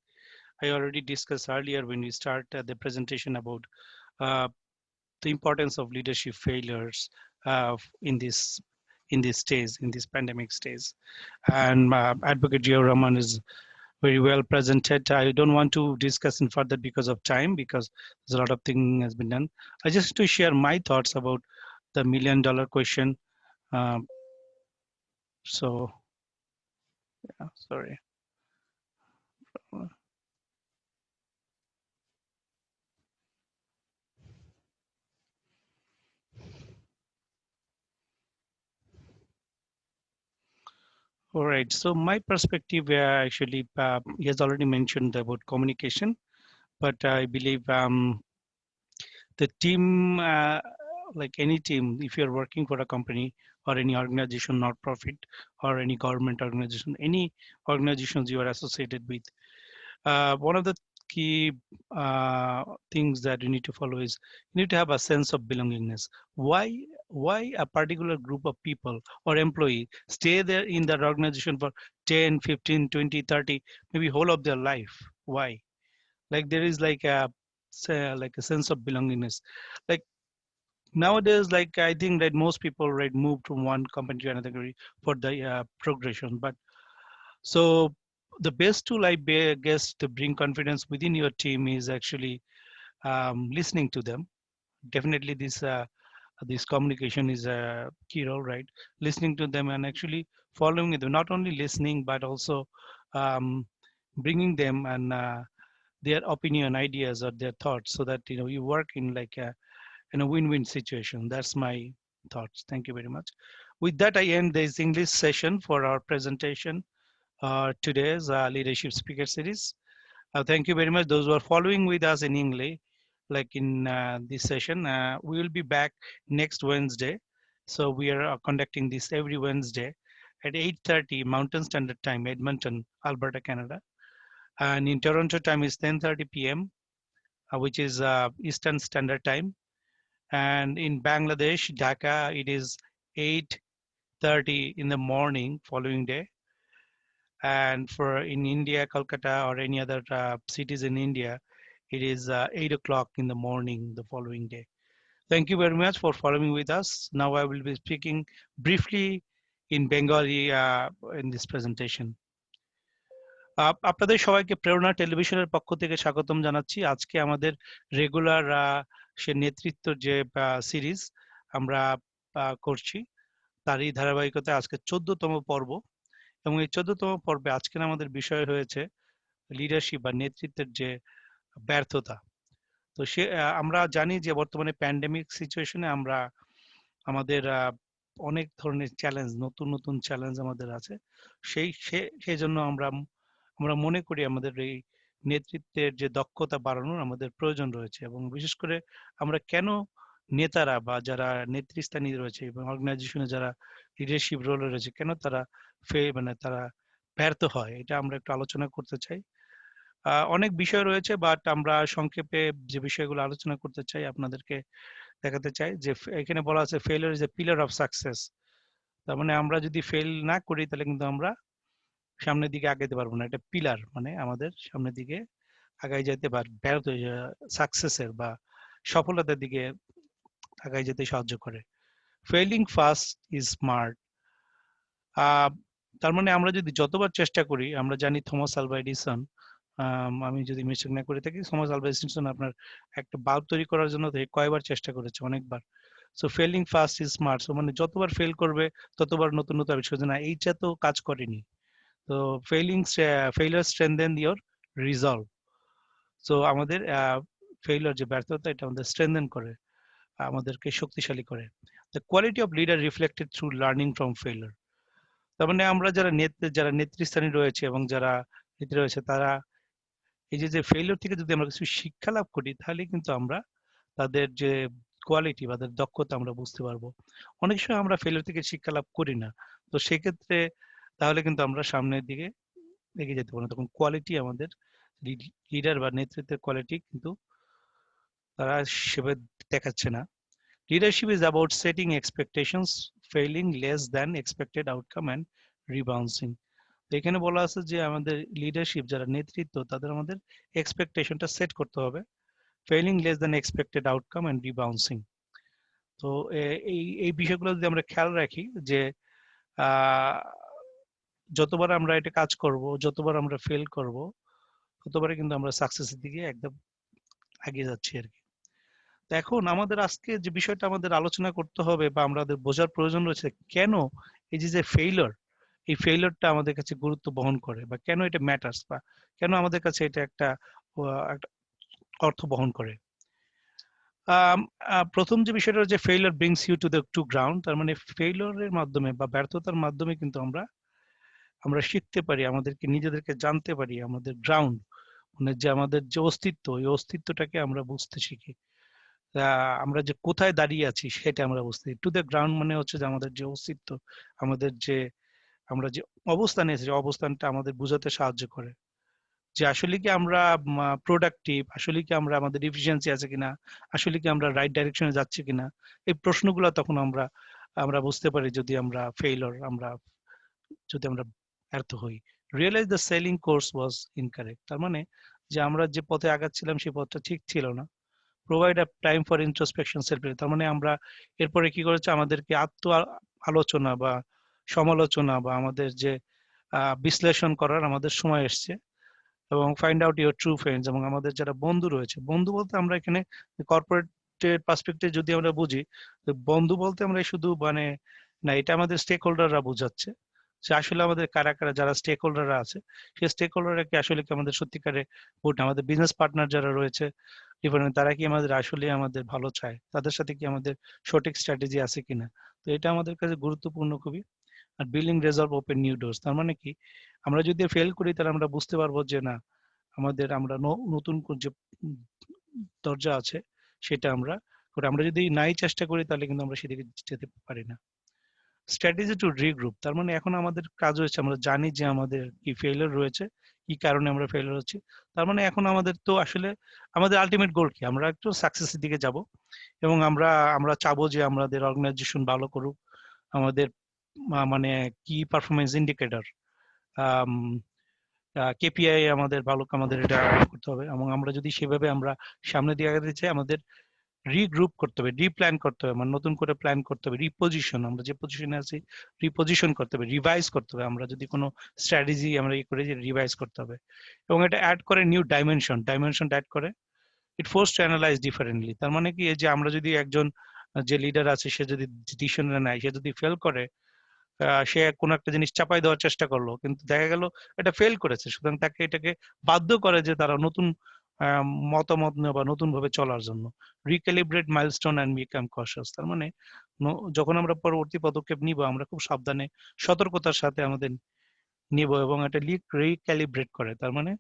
I already discussed earlier when we start the presentation about uh, the importance of leadership failures in this stage, in this pandemic stage. And Advocate Jiaur Rahman is very well presented. I don't want to discuss in further because of time, because there's a lot of thing has been done. I just to share my thoughts about the $1 million question. Um, so, yeah, sorry. All right. So my perspective, actually, he has already mentioned about communication, but I believe the team, like any team, if you're working for a company or any organization, not profit, or any government organization, any organizations you are associated with, one of the key things that you need to follow is you need to have a sense of belongingness. Why a particular group of people or employee stay there in that organization for 10, 15, 20, 30, maybe whole of their life? Why? Like there is like a like a sense of belongingness. Like nowadays, like I think that most people right move from one company to another company for the progression. But so the best tool guess to bring confidence within your team is actually listening to them. Definitely this communication is a key role, right? Listening to them and actually following them, not only listening but also um, bringing them and their opinion, ideas, or their thoughts, so that you work in like a in a win-win situation. That's my thoughts. Thank you very much. With that, I end this English session for our presentation, today's leadership speaker series. Thank you very much. Those who are following with us in English, like in this session, we will be back next Wednesday. So we are conducting this every Wednesday at 8:30 Mountain Standard Time, Edmonton, Alberta, Canada. And in Toronto time is 10:30 p.m., which is Eastern Standard Time. And in Bangladesh, Dhaka, it is 8:30 in the morning following day. And for in India, Kolkata or any other cities in India, it is 8 o'clock in the morning the following day. Thank you very much for following with us. Now I will be speaking briefly in Bengali in this presentation. আপনাদের সবাইকে প্রেরণা টেলিভিশনের পক্ষ থেকে স্বাগতম জানাচ্ছি। আজকে আমাদের রেগুলার সে নেতৃত্ব যে সিরিজ আমরা করছি, তারই ধারাবাহিকতায় আজকে 14তম পর্ব। এবং এই 14তম পর্বে আজকের আমাদের বিষয় হয়েছে লিডারশিপ বা নেতৃত্বের যে ব্যর্থতা। তো সে আমরা জানি যে বর্তমানে প্যান্ডেমিক সিচুয়েশনে আমরা আমাদের অনেক ধরনের চ্যালেঞ্জ, নতুন নতুন চ্যালেঞ্জ আমাদের আছে। সেই জন্য আমরা মনে করি আমাদের এই নেতৃত্বের যে দক্ষতা বাড়ানোর আমাদের প্রয়োজন রয়েছে। এবং বিশেষ করে আমরা কেন নেতারা বা যারা নেতৃস্থানীয় রয়েছে এবং অর্গানাইজেশনে যারা লিডারশিপ রোলে রয়েছে, কেন তারা তারা ব্যর্থ হয়, এটা আমরা একটু আলোচনা করতে চাই। অনেক বিষয় রয়েছে, বাট আমরা সংক্ষেপে যে বিষয়গুলো আলোচনা করতে চাই আপনাদেরকে দেখাতে চাই যে এখানে বলা আছে failure is a pillar of success. তার মানে আমরা যদি ফেল না করি তাহলে কিন্তু আমরা সামনের দিকে আগাইতে পারবো না। এটা পিলার, মানে আমাদের সামনের দিকে আগাই যেতে ব্যর্থ সাকসেসের বা সফলতার দিকে আগাই যেতে সাহায্য করে। Failing fast is smart. তার মানে আমরা যদি যতবার চেষ্টা করি, আমরা জানি থমাস আলভা এডিসন, আমি যদি মিস্টেক না করে থাকি, থমাস আলভা এডিসন আপনার একটা বাল্ব তৈরি করার জন্য কয়বার চেষ্টা করেছে, অনেকবার। So felling fast is smart. So মানে যতবার ফেল করবে ততবার নতুন নতুন আবিষ্কার, না এইটা তো কাজ করেনি। তো ফেইলিয়ার স্ট্রেনথেন ইওর রিজলভ। সো আমাদের ফেইলিয়ার যে ব্যর্থতা, এটা আমাদের স্ট্রেনথেন করে, আমাদেরকে শক্তিশালী করে। The quality of leader reflected through learning from failure. তার মানে আমরা যারা নেতৃস্থানীয় রয়েছে এবং যারা নেত্রী রয়েছে, তারা এই যে ফেইলিয়ার থেকে যদি আমরা কিছু শিক্ষা লাভ করি, তাহলে কিন্তু আমরা তাদের যে কোয়ালিটি বা তাদের দক্ষতা আমরা বুঝতে পারবো। অনেক সময় আমরা ফেইলিয়ার থেকে শিক্ষা লাভ করি না, তো সেক্ষেত্রে তাহলে কিন্তু আমরা সামনের দিকে এগিয়ে যেতে পারবো না। তখন কোয়ালিটি আমাদের লিডার বা নেতৃত্বের কোয়ালিটি কিন্তু তারা সেভাবে দেখাচ্ছে না। Leadership is about setting expectations, failing less than expected outcome and rebounding. এখানে বলা আছে যে আমাদের লিডারশিপ, যারা নেতৃত্ব, তাদের আমাদের এক্সপেকটেশনটা সেট করতে হবে, failing less than expected outcome and rebounding. তো এই বিষয়গুলো যদি আমরা খেয়াল রাখি যে যতবার আমরা এটা কাজ করব, যতবার আমরা ফেল করব, ততবারই কিন্তু আমরা সাকসেসের দিকে একদম এগিয়ে যাচ্ছি আর কি। এখন আমাদের আজকে যে বিষয়টা আমাদের আলোচনা করতে হবে বা আমাদের বোঝার প্রয়োজন রয়েছে, কেন এই যে ফেইলিওর, এই ফেইলিওরটা আমাদের কাছে গুরুত্ব বহন করে, বা কেন এটা ম্যাটার্স, বা কেন আমাদের কাছে এটা একটা অর্থ বহন করে। প্রথম যে বিষয়টা হচ্ছে failure brings you to ground. তার মানে ফেইলিওরের মাধ্যমে বা ব্যর্থতার মাধ্যমে কিন্তু আমরা শিখতে পারি, আমাদেরকে নিজেদেরকে জানতে পারি, আমাদের গ্রাউন্ড মানে যে আমাদের যে অস্তিত্ব, এই অস্তিত্বটাকে আমরা বুঝতে শিখি। আমরা যে কোথায় দাঁড়িয়ে আছি সেটা আমরা বুঝতে। টু দ্য গ্রাউন্ড মানে হচ্ছে যে আমাদের যে অস্তিত্ব, আমাদের যে আমরা যে অবস্থানে আছি, অবস্থানটা আমাদের বোঝাতে সাহায্য করে যে আসলে কি আমরা প্রোডাক্টিভ, আসলে কি আমরা আমাদের এফিসিয়েন্সি আছে কিনা, আসলে কি আমরা রাইট ডাইরেকশনে যাচ্ছি কিনা। এই প্রশ্নগুলো তখন আমরা আমরা বুঝতে পারি যদি আমরা ফেইলর, যদি আমরা ব্যর্থ হই। Realise the sailing course was incorrect. তার মানে যে আমরা যে পথে আগাচ্ছিলাম সেই পথটা ঠিক ছিল না। Provide a time for introspection self. তার মানে আমরা এরপরে কি করেছে, আমাদেরকে আত্ম আলোচনা বা সমালোচনা বা আমাদের যে বিশ্লেষণ করার আমাদের সময় এসছে। এবং find out your true friends, এবং আমাদের যারা বন্ধু রয়েছে, বন্ধু বলতে আমরা এখানে কর্পোরেটের পার্সপেক্টিভ যদি আমরা বুঝি, বন্ধু বলতে আমরা শুধু মানে না, এটা আমাদের স্টেক হোল্ডাররা বোঝাচ্ছে যে আসলে আমাদের কারা কারা যারা স্টেক হোল্ডাররা আছে, সেই স্টেক হোল্ডাররা কি আসলে কি আমাদের সত্যিকারে ভোট, আমাদের বিজনেস পার্টনার যারা রয়েছে ডিফারেন্ট, তারা কি আমাদের আসলে আমাদের ভালো চায়, তাদের সাথে কি আমাদের সঠিক স্ট্র্যাটেজি আছে কিনা। তো এটা আমাদের কাছে গুরুত্বপূর্ণ খুবই। আর বিলিং রেজলভ ওপেন নিউ ডোরস, তার মানে কি আমরা যদি ফেল করি তাহলে আমরা বুঝতে পারবো যে না, আমাদের আমরা নতুন যে দরজা আছে সেটা আমরা করে, আমরা যদি নাই চেষ্টা করি তাহলে কিন্তু আমরা সেদিকে যেতে পারি না। স্ট্র্যাটেজি টু রিগ্রুপ, তার মানে এখন আমাদের কাজ হচ্ছে আমরা জানি যে আমাদের কি ফেলিওর রয়েছে, কি কারণে আমরা ফেলিওর হচ্ছি। তার মানে এখন আমাদের তো আসলে আমাদের আলটিমেট গোল কি, আমরা একটু সাকসেসের দিকে যাব এবং আমরা আমরা চাবো যে আমাদের অর্গানাইজেশন ভালো করুক, আমাদের মানে কি পারফরমেন্স ইন্ডিকেটর, কেপিআই আমাদের ভালো, আমাদের এটা করতে হবে। এবং আমরা যদি সেভাবে আমরা সামনে দিয়ে আগাতে চাই, আমাদের রিগ্রুপ করতে হবে, রিপ্ল্যান করতে হবে, মানে নতুন করে প্ল্যান করতে হবে, রিপোজিশন, আমরা যে পজিশনে আছি রিপোজিশন করতে হবে, রিভাইজ করতে হবে, আমরা যদি কোনো স্ট্র্যাটেজি আমরা ই করে যে রিভাইজ করতে হবে। এবং এটা অ্যাড করে নিউ ডাইমেনশন, ডাইমেনশন অ্যাড করে ইট ফোর্স টু অ্যানালাইজ ডিফারেন্টলি। তার মানে কি, এই যে আমরা যদি একজন যে লিডার আছে সে যদি ডিসিশন নেয়, সে যদি ফেল করে, সে কোনো একটা জিনিস চাপাই দেওয়ার চেষ্টা করলো কিন্তু দেখা গেল এটা ফেল করেছে, সুতরাং তাকে এটাকে বাধ্য করে যে তারা নতুন মতামত নেওয়া বা নতুন ভাবে চলার জন্য। রিক্যালিব্রেট মাইলস্টোন অ্যান্ড বিকাম কশাস, তার মানে যখন আমরা পরবর্তী পদক্ষেপ নিব আমরা খুব সাবধানে সতর্কতার সাথে আমাদের নিব এবং এটা রিক্যালিব্রেট করে। তার মানে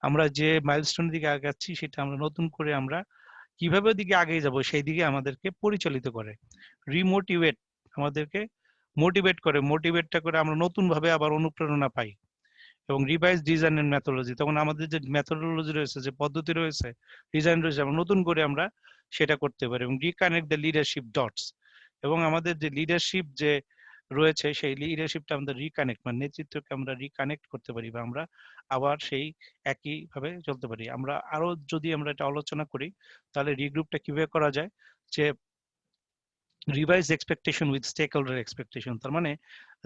আমরা যে মাইলস্টোনের দিকে আগাচ্ছি সেটা আমরা নতুন করে আমরা কিভাবে দিকে আগে যাব সেই দিকে আমাদেরকে পরিচালিত করে। রিমোটিভেট, আমাদেরকে মোটিভেট করে, মোটিভেটটা করে আমরা নতুন ভাবে আবার অনুপ্রেরণা পাই। এবং রিভাইজ ডিজাইন এন্ড মেথোলজি, তখন আমাদের যে মেথোডোলজি রয়েছে, যে পদ্ধতি রয়েছে, ডিজাইন রয়েছে, আমরা নতুন করে আমরা সেটা করতে পারি। এবং রিকানেক্ট দ্য লিডারশিপ ডটস, এবং আমাদের যে লিডারশিপ যে রয়েছে সেই লিডারশিপটা আমাদের রিকানেক্ট, মানে নেতৃত্বকে আমরা রিকানেক্ট করতে পারি বা আমরা আবার সেই একই ভাবে চলতে পারি। আমরা আরো যদি আমরা এটা আলোচনা করি তাহলে রিগ্রুপটা কিভাবে করা যায়, যে revise expectation with stakeholder expectation, তার মানে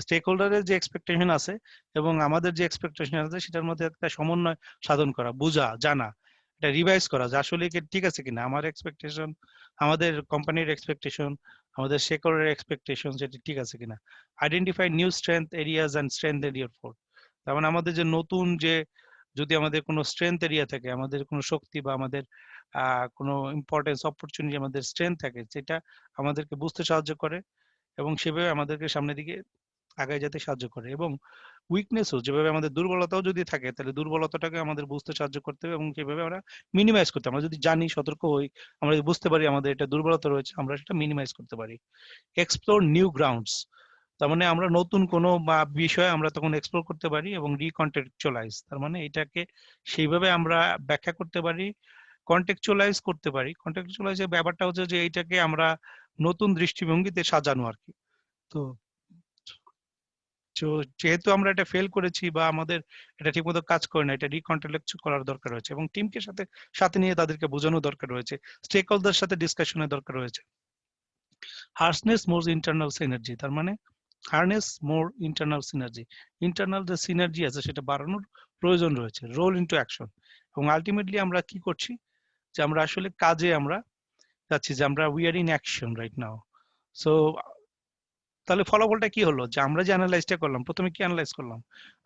স্টেক হোল্ডারের যে এক্সপেকটেশন আছে এবং আমাদের যে এক্সপেকটেশন আছে সেটার মধ্যে একটা সমন্বয় সাধন করা, বোঝা, জানা, এটা রিভাইজ করা যে আসলে কি ঠিক আছে কিনা আমার এক্সপেকটেশন, আমাদের কোম্পানির এক্সপেকটেশন, আমাদের স্টেক হোল্ডারের এক্সপেকটেশন, সেটা ঠিক আছে কিনা। Identify new strength areas and strength এরিয়ার ফোর, তার মানে আমাদের যে নতুন যে, যদি আমাদের কোনো স্ট্রেংথ এরিয়া থাকে, আমাদের কোনো শক্তি বা আমাদের কোনো ইম্পর্টেন্স অপরচুনিটি, আমাদের স্ট্রেংথ থাকে, সেটা আমাদেরকে বুঝতে সাহায্য করে এবং সেভাবে আমাদেরকে সামনের দিকে আগায় যেতে সাহায্য করে। এবং উইকনেসও, যেভাবে আমাদের দুর্বলতাও যদি থাকে তাহলে দুর্বলতাটাকে আমাদের বুঝতে সাহায্য করতে হবে এবং সেভাবে আমরা মিনিমাইজ করতে, আমরা যদি জানি, সতর্ক হই, আমরা যদি বুঝতে পারি আমাদের এটা দুর্বলতা রয়েছে, আমরা সেটা মিনিমাইজ করতে পারি। এক্সপ্লোর নিউ গ্রাউন্ডস, তার মানে আমরা নতুন কোনো বিষয় আমরা তখন এক্সপ্লোর করতে পারি এবং রিকন্টেক্সচুয়ালাইজ, তার মানে এটাকে সেইভাবে আমরা ব্যাখ্যা করতে পারি, কন্টেক্সচুয়ালাইজ করতে পারি। কন্টেক্সচুয়ালাইজের ব্যাপারটা হচ্ছে যে এইটাকে আমরা নতুন দৃষ্টিভঙ্গিতে সাজানো আর কি। তো যেহেতু আমরা এটা ফেল করেছি বা আমাদের এটা ঠিকমতো কাজ করে না, এটা রিকন্টেক্ট করার দরকার রয়েছে এবং টিমকে সাথে সাথে নিয়ে তাদেরকে বোঝানো দরকার রয়েছে, স্টেক হোল্ডারদের সাথে ডিসকাশনের দরকার রয়েছে। হার্সনেস মোর ইন্টারনাল সিনার্জি, তার মানে হার্নেস মোর ইন্টারনাল সিনার্জি, ইন্টারনাল যে সিনার্জি আছে সেটা বাড়ানোর প্রয়োজন রয়েছে। রোল ইনটু অ্যাকশন, এবং আলটিমেটলি আমরা কি করছি, যে আমরা আসলে কাজে আমরা যাচ্ছি, যে আমরা we are in action right now. So তাহলে ফলাফলটা কি হলো, যে আমরা যে অ্যানালাইজটা করলাম, প্রথমে কি অ্যানালাইজ করলাম,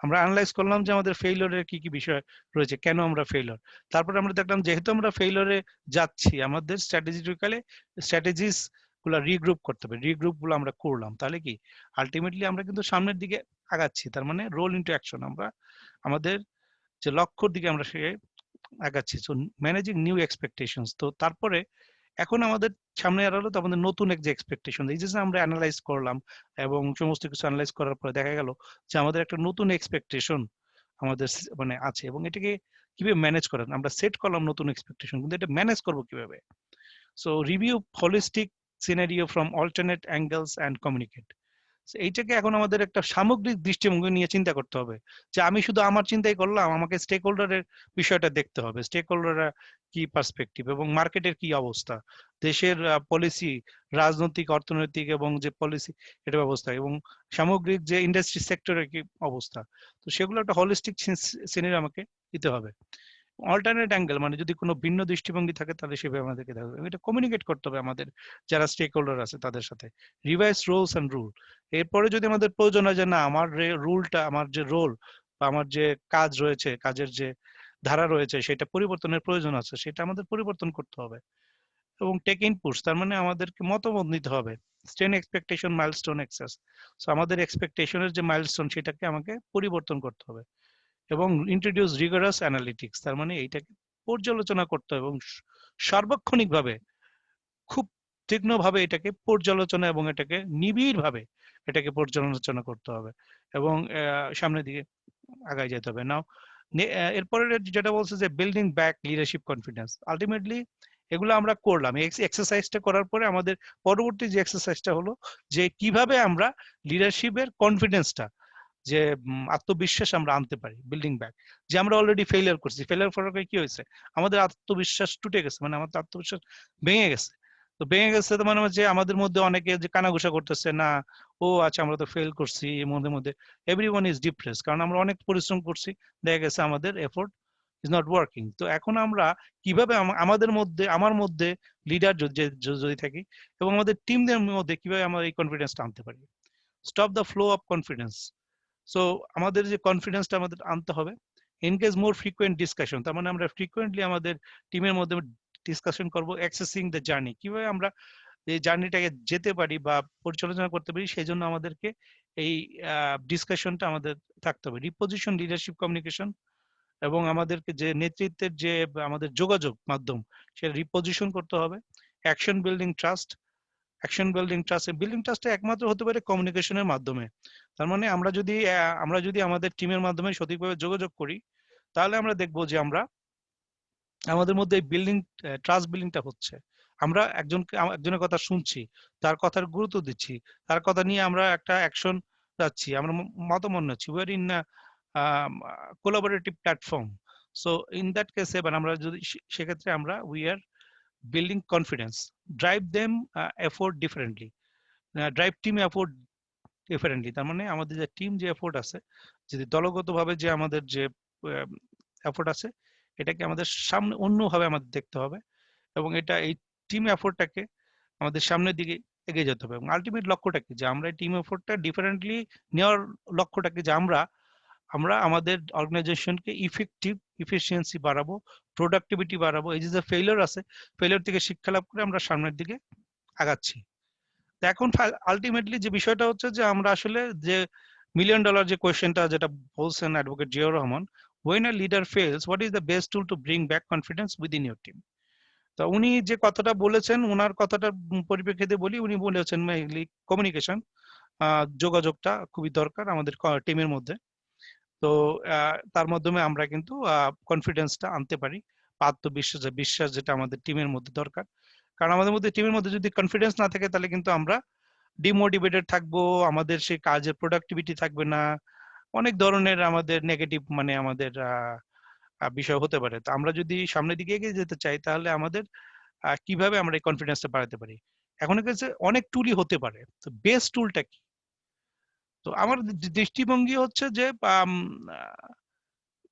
আমরা অ্যানালাইজ করলাম যে আমাদের ফেইলিওরের কি কি বিষয় রয়েছে, কেন আমরা ফেইলিওর। তারপরে আমরা দেখলাম যেহেতু আমরা ফেইলিওরে যাচ্ছি, আমাদের স্ট্র্যাটেজিস গুলো রিগ্রুপ করতে হবে, রিগ্রুপ গুলো আমরা করলাম, তাহলে কি আলটিমেটলি আমরা কিন্তু সামনের দিকে আগাচ্ছি। তার মানে রোল ইনটু অ্যাকশন, আমরা আমাদের যে লক্ষ্যর দিকে আমরা সে আগাচ্ছি। সো ম্যানেজিং নিউ এক্সপেকটেশনস, তো তারপরে এখন আমাদের সামনে আর হলো তো আমাদের নতুন এক যে এক্সপেকটেশন, এই যে আমরা অ্যানালাইজ করলাম এবং সমস্ত কিছু অ্যানালাইজ করার পরে দেখা গেল যে আমাদের একটা নতুন এক্সপেকটেশন আমাদের মানে আছে, এবং এটাকে কিভাবে ম্যানেজ করেন, আমরা সেট করলাম নতুন এক্সপেকটেশন, কিন্তু এটা ম্যানেজ করবো কিভাবে। So review holistic scenario from alternate angles and communicate, এইটাকে এখন আমাদের একটা সামগ্রিক দৃষ্টিভঙ্গি নিয়ে চিন্তা করতে হবে, যে আমি শুধু আমার চিন্তাই করলাম, আমাকে স্টেক হোল্ডারের বিষয়টা দেখতে হবে, স্টেক হোল্ডাররা কি পার্সপেক্টিভ এবং মার্কেটের কি অবস্থা, দেশের পলিসি, রাজনৈতিক, অর্থনৈতিক এবং যে পলিসি এটা ব্যবস্থা, এবং সামগ্রিক যে ইন্ডাস্ট্রি সেক্টরের কি অবস্থা। তো সেগুলো একটা হলিস্টিক সিনারি আমাকে দিতে হবে। অল্টারনেট অ্যাঙ্গেল, মানে যদি কোনো ভিন্ন দৃষ্টিভঙ্গি থাকে তাহলে সেভাবে আমাদেরকে দেখতে হবে, এটা কমিউনিকেট করতে হবে আমাদের যারা স্টেক হোল্ডার আছে তাদের সাথে। Revise roles and rule. এরপরে যদি আমাদের প্রয়োজন হয় যে না, আমার রুলটা, আমার যে রোল বা আমার যে কাজ রয়েছে, কাজের যে ধারা রয়েছে সেটা পরিবর্তনের প্রয়োজন আছে, সেটা আমাদের পরিবর্তন করতে হবে। এবং টেক ইনপুটস, তার মানে আমাদেরকে মতামত নিতে হবে। স্টেন এক্সপেকটেশন মাইলস্টোন এক্সেস। সো আমাদের এক্সপেকটেশনের যে মাইলস্টোন সেটাকে আমাকে পরিবর্তন করতে হবে। এবং ইন্ট্রোডিউস রিগারাস অ্যানালিটিক্স, তার মানে এইটাকে পর্যালোচনা করতে হবে এবং সার্বক্ষণিকভাবে খুব তীক্ষ্ণভাবে এটাকে পর্যালোচনা এবং এটাকে নিবিড়ভাবে এটাকে পর্যালোচনা করতে হবে এবং সামনের দিকে আগায় যেতে হবে। নাও এরপরে যেটা বলছে যে building back leadership confidence, ultimately এগুলো আমরা করলাম, এই এক্সারসাইজটা করার পরে আমাদের পরবর্তী যে এক্সারসাইজটা হলো যে কিভাবে আমরা লিডারশিপের কনফিডেন্সটা, যে আত্মবিশ্বাস আমরা আনতে পারি, বিল্ডিং ব্যাক। যে আমরা অলরেডি ফেলিয়ার করছি, ফেলিয়ার করার পরে কি হয়েছে, আমাদের আত্মবিশ্বাস টুটে গেছে, মানে আমাদের আত্মবিশ্বাস ভেঙে গেছে। তো ভেঙে গেছে তো মানে হচ্ছে আমাদের মধ্যে অনেকে যে কানাঘুষা করতেছে, না ও আচ্ছা আমরা তো ফেল করছি, এর মধ্যে মধ্যে এভরিওয়ান ইজ ডিপ্রেস, কারণ আমরা অনেক পরিশ্রম করছি, দেখা গেছে আমাদের এফোর্ট ইজ নট ওয়ার্কিং। তো এখন আমরা কিভাবে আমাদের মধ্যে, আমার মধ্যে লিডার যদি থাকি এবং আমাদের টিমদের মধ্যে কিভাবে আমরা এই কনফিডেন্সটা আনতে পারি। Stop the flow of confidence. So আমাদের যে কনফিডেন্সটা আমাদের আনতে হবে। এনগেজ মোর ফ্রিকোয়েন্ট ডিসকাশন, তার মানে আমরা ফ্রিকোয়েন্টলি আমাদের টিমের মধ্যে ডিসকাশন করব। অ্যাক্সেসিং দ্য জার্নি, কিভাবে আমরা এই জার্নিটাকে যেতে পারি বা পরিচালনা করতে পারি, সেই জন্য আমাদেরকে এই ডিসকাশনটা আমাদের থাকতে হবে। রিপোজিশন লিডারশিপ কমিউনিকেশন, এবং আমাদেরকে যে নেতৃত্বের যে আমাদের যোগাযোগ মাধ্যম সেটা রিপোজিশন করতে হবে। Action building trust, action building ট্রাস্টটা একমাত্র হতে পারে কমিউনিকেশনের মাধ্যমে। তার মানে আমরা যদি আমাদের টিমের মাধ্যমে সঠিকভাবে যোগাযোগ করি, তাহলে আমরা দেখবো যে আমরা আমাদের মধ্যে বিল্ডিং ট্রাস্ট বিল্ডিংটা হচ্ছে। আমরা একজনের কথা শুনছি, তার কথার গুরুত্ব দিচ্ছি, তার কথা নিয়ে আমরা একটা অ্যাকশন যাচ্ছি, আমরা মতামত নিচ্ছি, we are in collaborative platform. So in that কেসে, এবার আমরা যদি সেক্ষেত্রে আমরা we are building confidence. Drive them effort differently, drive team effort differently, তার মানে আমাদের যে টিম যে এফোর্ট আছে, যদি দলগতভাবে যে আমাদের যে এফোর্ট আছে, এটাকে আমাদের সামনে অন্যভাবে আমাদের দেখতে হবে এবং এটা এই টিম এফোর্টটাকে আমাদের সামনের দিকে এগিয়ে যেতে হবে। এবং আলটিমেট লক্ষ্যটা কি, যে আমরা টিম এফোর্টটা ডিফারেন্টলি নেওয়ার লক্ষ্যটা কি, যে আমরা আমরা আমাদের অর্গানাইজেশনকে ইফেক্টিভ ইফিসিয়েন্সি বাড়াবো, প্রোডাক্টিভিটি বাড়াবো, এই যে ফেলিওর আছে, ফেলিওর থেকে শিক্ষা লাভ করে আমরা সামনের দিকে আগাচ্ছি। তো এখন আলটিমেটলি যে বিষয়টা হচ্ছে যে আমরা আসলে যে মিলিয়ন ডলার যে কোয়েশ্চেনটা যেটা বলছেন advocate Ziaur Rahman, when a leader fails what is the best tool to bring back confidence within your team? তো উনি যে কথাটা বলেছেন, ওনার কথাটার পরিপ্রেক্ষিতে বলি, উনি বলেছেন মেইনলি কমিউনিকেশন, যোগাযোগটা খুবই দরকার আমাদের টিমের মধ্যে। তো তার মাধ্যমে আমরা কিন্তু কনফিডেন্সটা আনতে পারি, আত্মবিশ্বাস, বিশ্বাস যেটা আমাদের টিমের মধ্যে দরকার। কারণ আমাদের মধ্যে টিমের মধ্যে যদি কনফিডেন্স না থাকে তাহলে কিন্তু আমরা ডিমোটিভেটেড থাকবো, আমাদের সেই কাজের প্রোডাক্টিভিটি থাকবে না, অনেক ধরনের আমাদের নেগেটিভ মানে আমাদের বিষয় হতে পারে। তো আমরা যদি সামনের দিকে এগিয়ে যেতে চাই তাহলে আমাদের কিভাবে আমরা এই কনফিডেন্সটা বাড়াতে পারি। এখন কাছে অনেক টুলই হতে পারে, তো বেস্ট টুলটা কি? তো আমার দৃষ্টিভঙ্গি হচ্ছে যে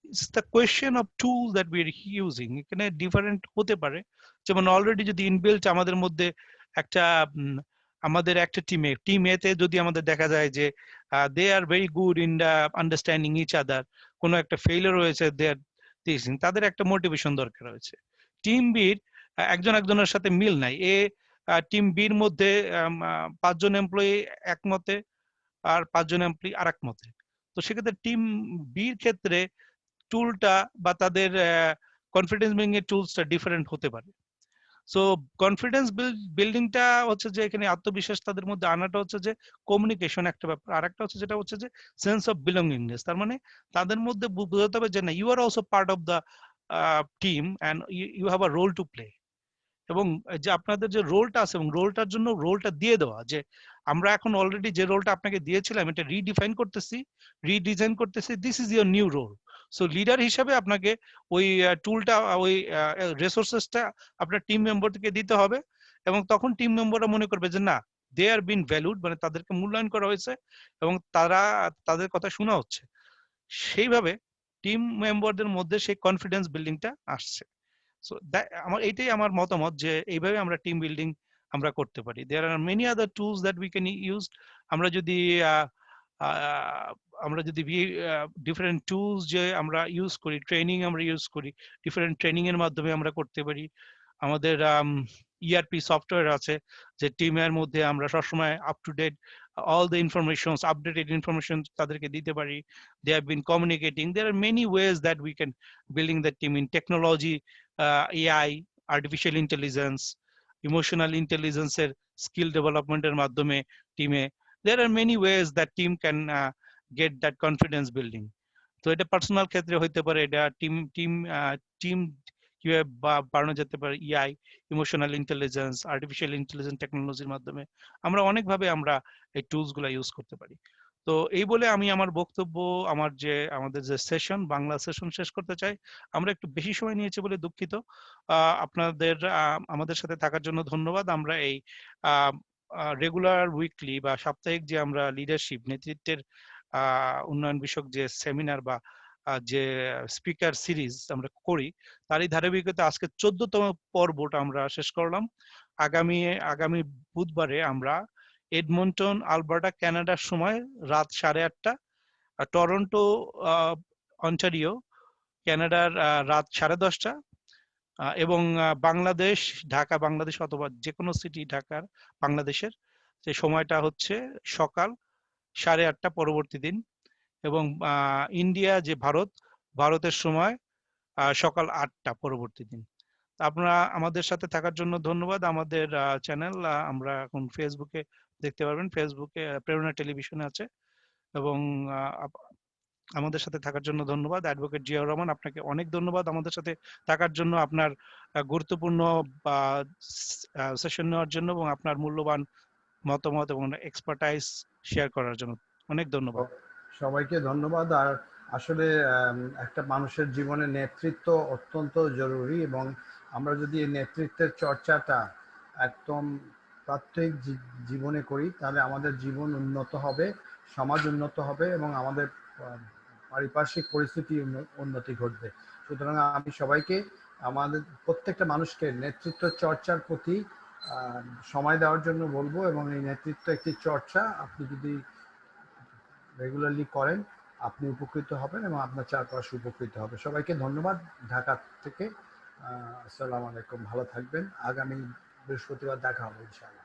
it's the question of tool that we are using. এখানে ডিফারেন্ট হতে পারে, যেমন অলরেডি যদি ইনবিল্ট আমাদের মধ্যে একটা আমাদের একটা টিম এতে যদি আমাদের দেখা যায় যে they are very good in the understanding each other, কোনো একটা ফেইলিওর হয়েছে, দে আর তাদের একটা মোটিভেশন দরকার হয়েছে। টিম বির একজন একজনের সাথে মিল নাই, টিম বির মধ্যে 5 জন এমপ্লয়ি একমতে আর 5 জন এমপ্লয়ি আর এক মতে। তো সেক্ষেত্রে টিম বির ক্ষেত্রে টুলটা বা তাদের কনফিডেন্স বিল্ডিং এর টুলসটা ডিফারেন্ট হতে পারে। সো কনফিডেন্স বিল্ডিংটা হচ্ছে যে এখানে আত্মবিশ্বাস তাদের মধ্যে আনাটা হচ্ছে যে কমিউনিকেশন একটা ব্যাপার, আর একটা হচ্ছে যেটা হচ্ছে যে সেন্স অফ বিলঙ্গিংনেস। তার মানে তাদের মধ্যে বোঝাতে হবে যে না, you are also part of the team and you have a role to play. এবং যে আপনাদের যে রোলটা আছে এবং রোলটার জন্য রোলটা দিয়ে দেওয়া, যে আমরা এখন অলরেডি যে রোলটা আপনাকে দিয়েছিলাম এটা রিডিফাইন করতেছি, রিডিজাইন করতেছি, this is your new role. So leader হিসাবে আপনাকে ওই টুলটা, ওই রিসোর্সেসটা আপনার টিম মেম্বারকে দিতে হবে এবং তখন টিম মেম্বাররা মনে করবে যে না, দে আর বিন ভ্যালুড, মানে তাদেরকে মূল্যায়ন করা হয়েছে এবং তাদের কথা শোনা হচ্ছে। সেইভাবে টিম মেম্বারদের মধ্যে সেই কনফিডেন্স বিল্ডিংটা আসছে। সো আমার এটাই আমার মতামত যে এইভাবে আমরা টিম বিল্ডিং আমরা করতে পারি। There are many other tools that we can use. আমরা যদি আহ, আহ, আমরা যদি ডিফারেন্ট টুলস যে আমরা ইউজ করি, ট্রেনিং আমরা ইউজ করি, ডিফারেন্ট ট্রেনিং এর মাধ্যমে আমরা করতে পারি। আমাদের ইআরপি সফটওয়্যার আছে যে টিমের মধ্যে আমরা সবসময় up to date all the information, updated information তাদেরকে দিতে পারি। They have been communicating. There are many ways that we can building the team in technology, AI, artificial intelligence, emotional ইন্টেলিজেন্সের স্কিল ডেভেলপমেন্টের মাধ্যমে টিমে there are many ways that team can get that confidence building. তো এটা personal ক্ষেত্রে হইতে পারে, এটা টিম টিম টিম কিভাবে বাড়ানো যেতে পারে, ইআই, ইমোশনাল ইন্টেলিজেন্স, আর্টিফিশিয়াল ইন্টেলিজেন্স টেকনোলজির মাধ্যমে আমরা অনেকভাবে আমরা এই টুলস গুলা ইউজ করতে পারি। তো এই বলে আমি আমার বক্তব্য, আমাদের যে সেশন, বাংলা সেশন শেষ করতে চাই। আমরা একটু বেশি সময় নিয়েছি বলে দুঃখিত। আপনাদের আমাদের সাথে থাকার জন্য ধন্যবাদ। আমরা এই রেগুলার উইকলি বা সাপ্তাহিক যে আমরা লিডারশিপ, নেতৃত্বের উন্নয়ন বিষয়ক যে সেমিনার বা যে স্পিকার সিরিজ আমরা করি, তারই ধারাবাহিকতা আজকে 14তম পর্বটা আমরা শেষ করলাম। আগামী আগামী বুধবারে আমরা এডমন্টন, আলবার্টা, কানাডার সময় রাত 8:30, টরন্টো, অন্টারিও, কানাডার রাত 10:30, এবং বাংলাদেশ, ঢাকা বাংলাদেশ অথবা যে কোনো সিটি ঢাকার বাংলাদেশের যে সময়টা হচ্ছে সকাল 8:30 পরবর্তী দিন, এবং ইন্ডিয়া যে ভারতের সময় সকাল 8টা পরবর্তী দিন। আপনারা আমাদের সাথে থাকার জন্য ধন্যবাদ। আমাদের চ্যানেল আমরা এখন ফেসবুকে দেখতে পারবেন, ফেসবুকে প্রেরণা টেলিভিশনে আছে। এবং আমাদের সাথে থাকার জন্য ধন্যবাদ। অ্যাডভোকেট জিয়াউর রহমান, আপনাকে অনেক ধন্যবাদ আমাদের সাথে থাকার জন্য, আপনার গুরুত্বপূর্ণ সেশন নেওয়ার জন্য এবং আপনার মূল্যবান মতামত এবং এক্সপার্টাইজ শেয়ার করার জন্য অনেক ধন্যবাদ। সবাইকে ধন্যবাদ। আর আসলে একটা মানুষের জীবনে নেতৃত্ব অত্যন্ত জরুরি, এবং আমরা যদি এই নেতৃত্বের চর্চাটা একদম প্রাত্যহিক জীবনে করি, তাহলে আমাদের জীবন উন্নত হবে, সমাজ উন্নত হবে এবং আমাদের পারিপার্শ্বিক পরিস্থিতি উন্নতি ঘটবে। সুতরাং আমি সবাইকে, আমাদের প্রত্যেকটা মানুষকে নেতৃত্ব চর্চার প্রতি সময় দেওয়ার জন্য বলবো। এবং এই নেতৃত্ব একটি চর্চা, আপনি যদি রেগুলারলি করেন আপনি উপকৃত হবেন এবং আপনার চারপাশ উপকৃত হবে। সবাইকে ধন্যবাদ ঢাকা থেকে। আসসালামু আলাইকুম, ভালো থাকবেন। আগামী বৃহস্পতিবার দেখা হবে ইনশাআল্লাহ।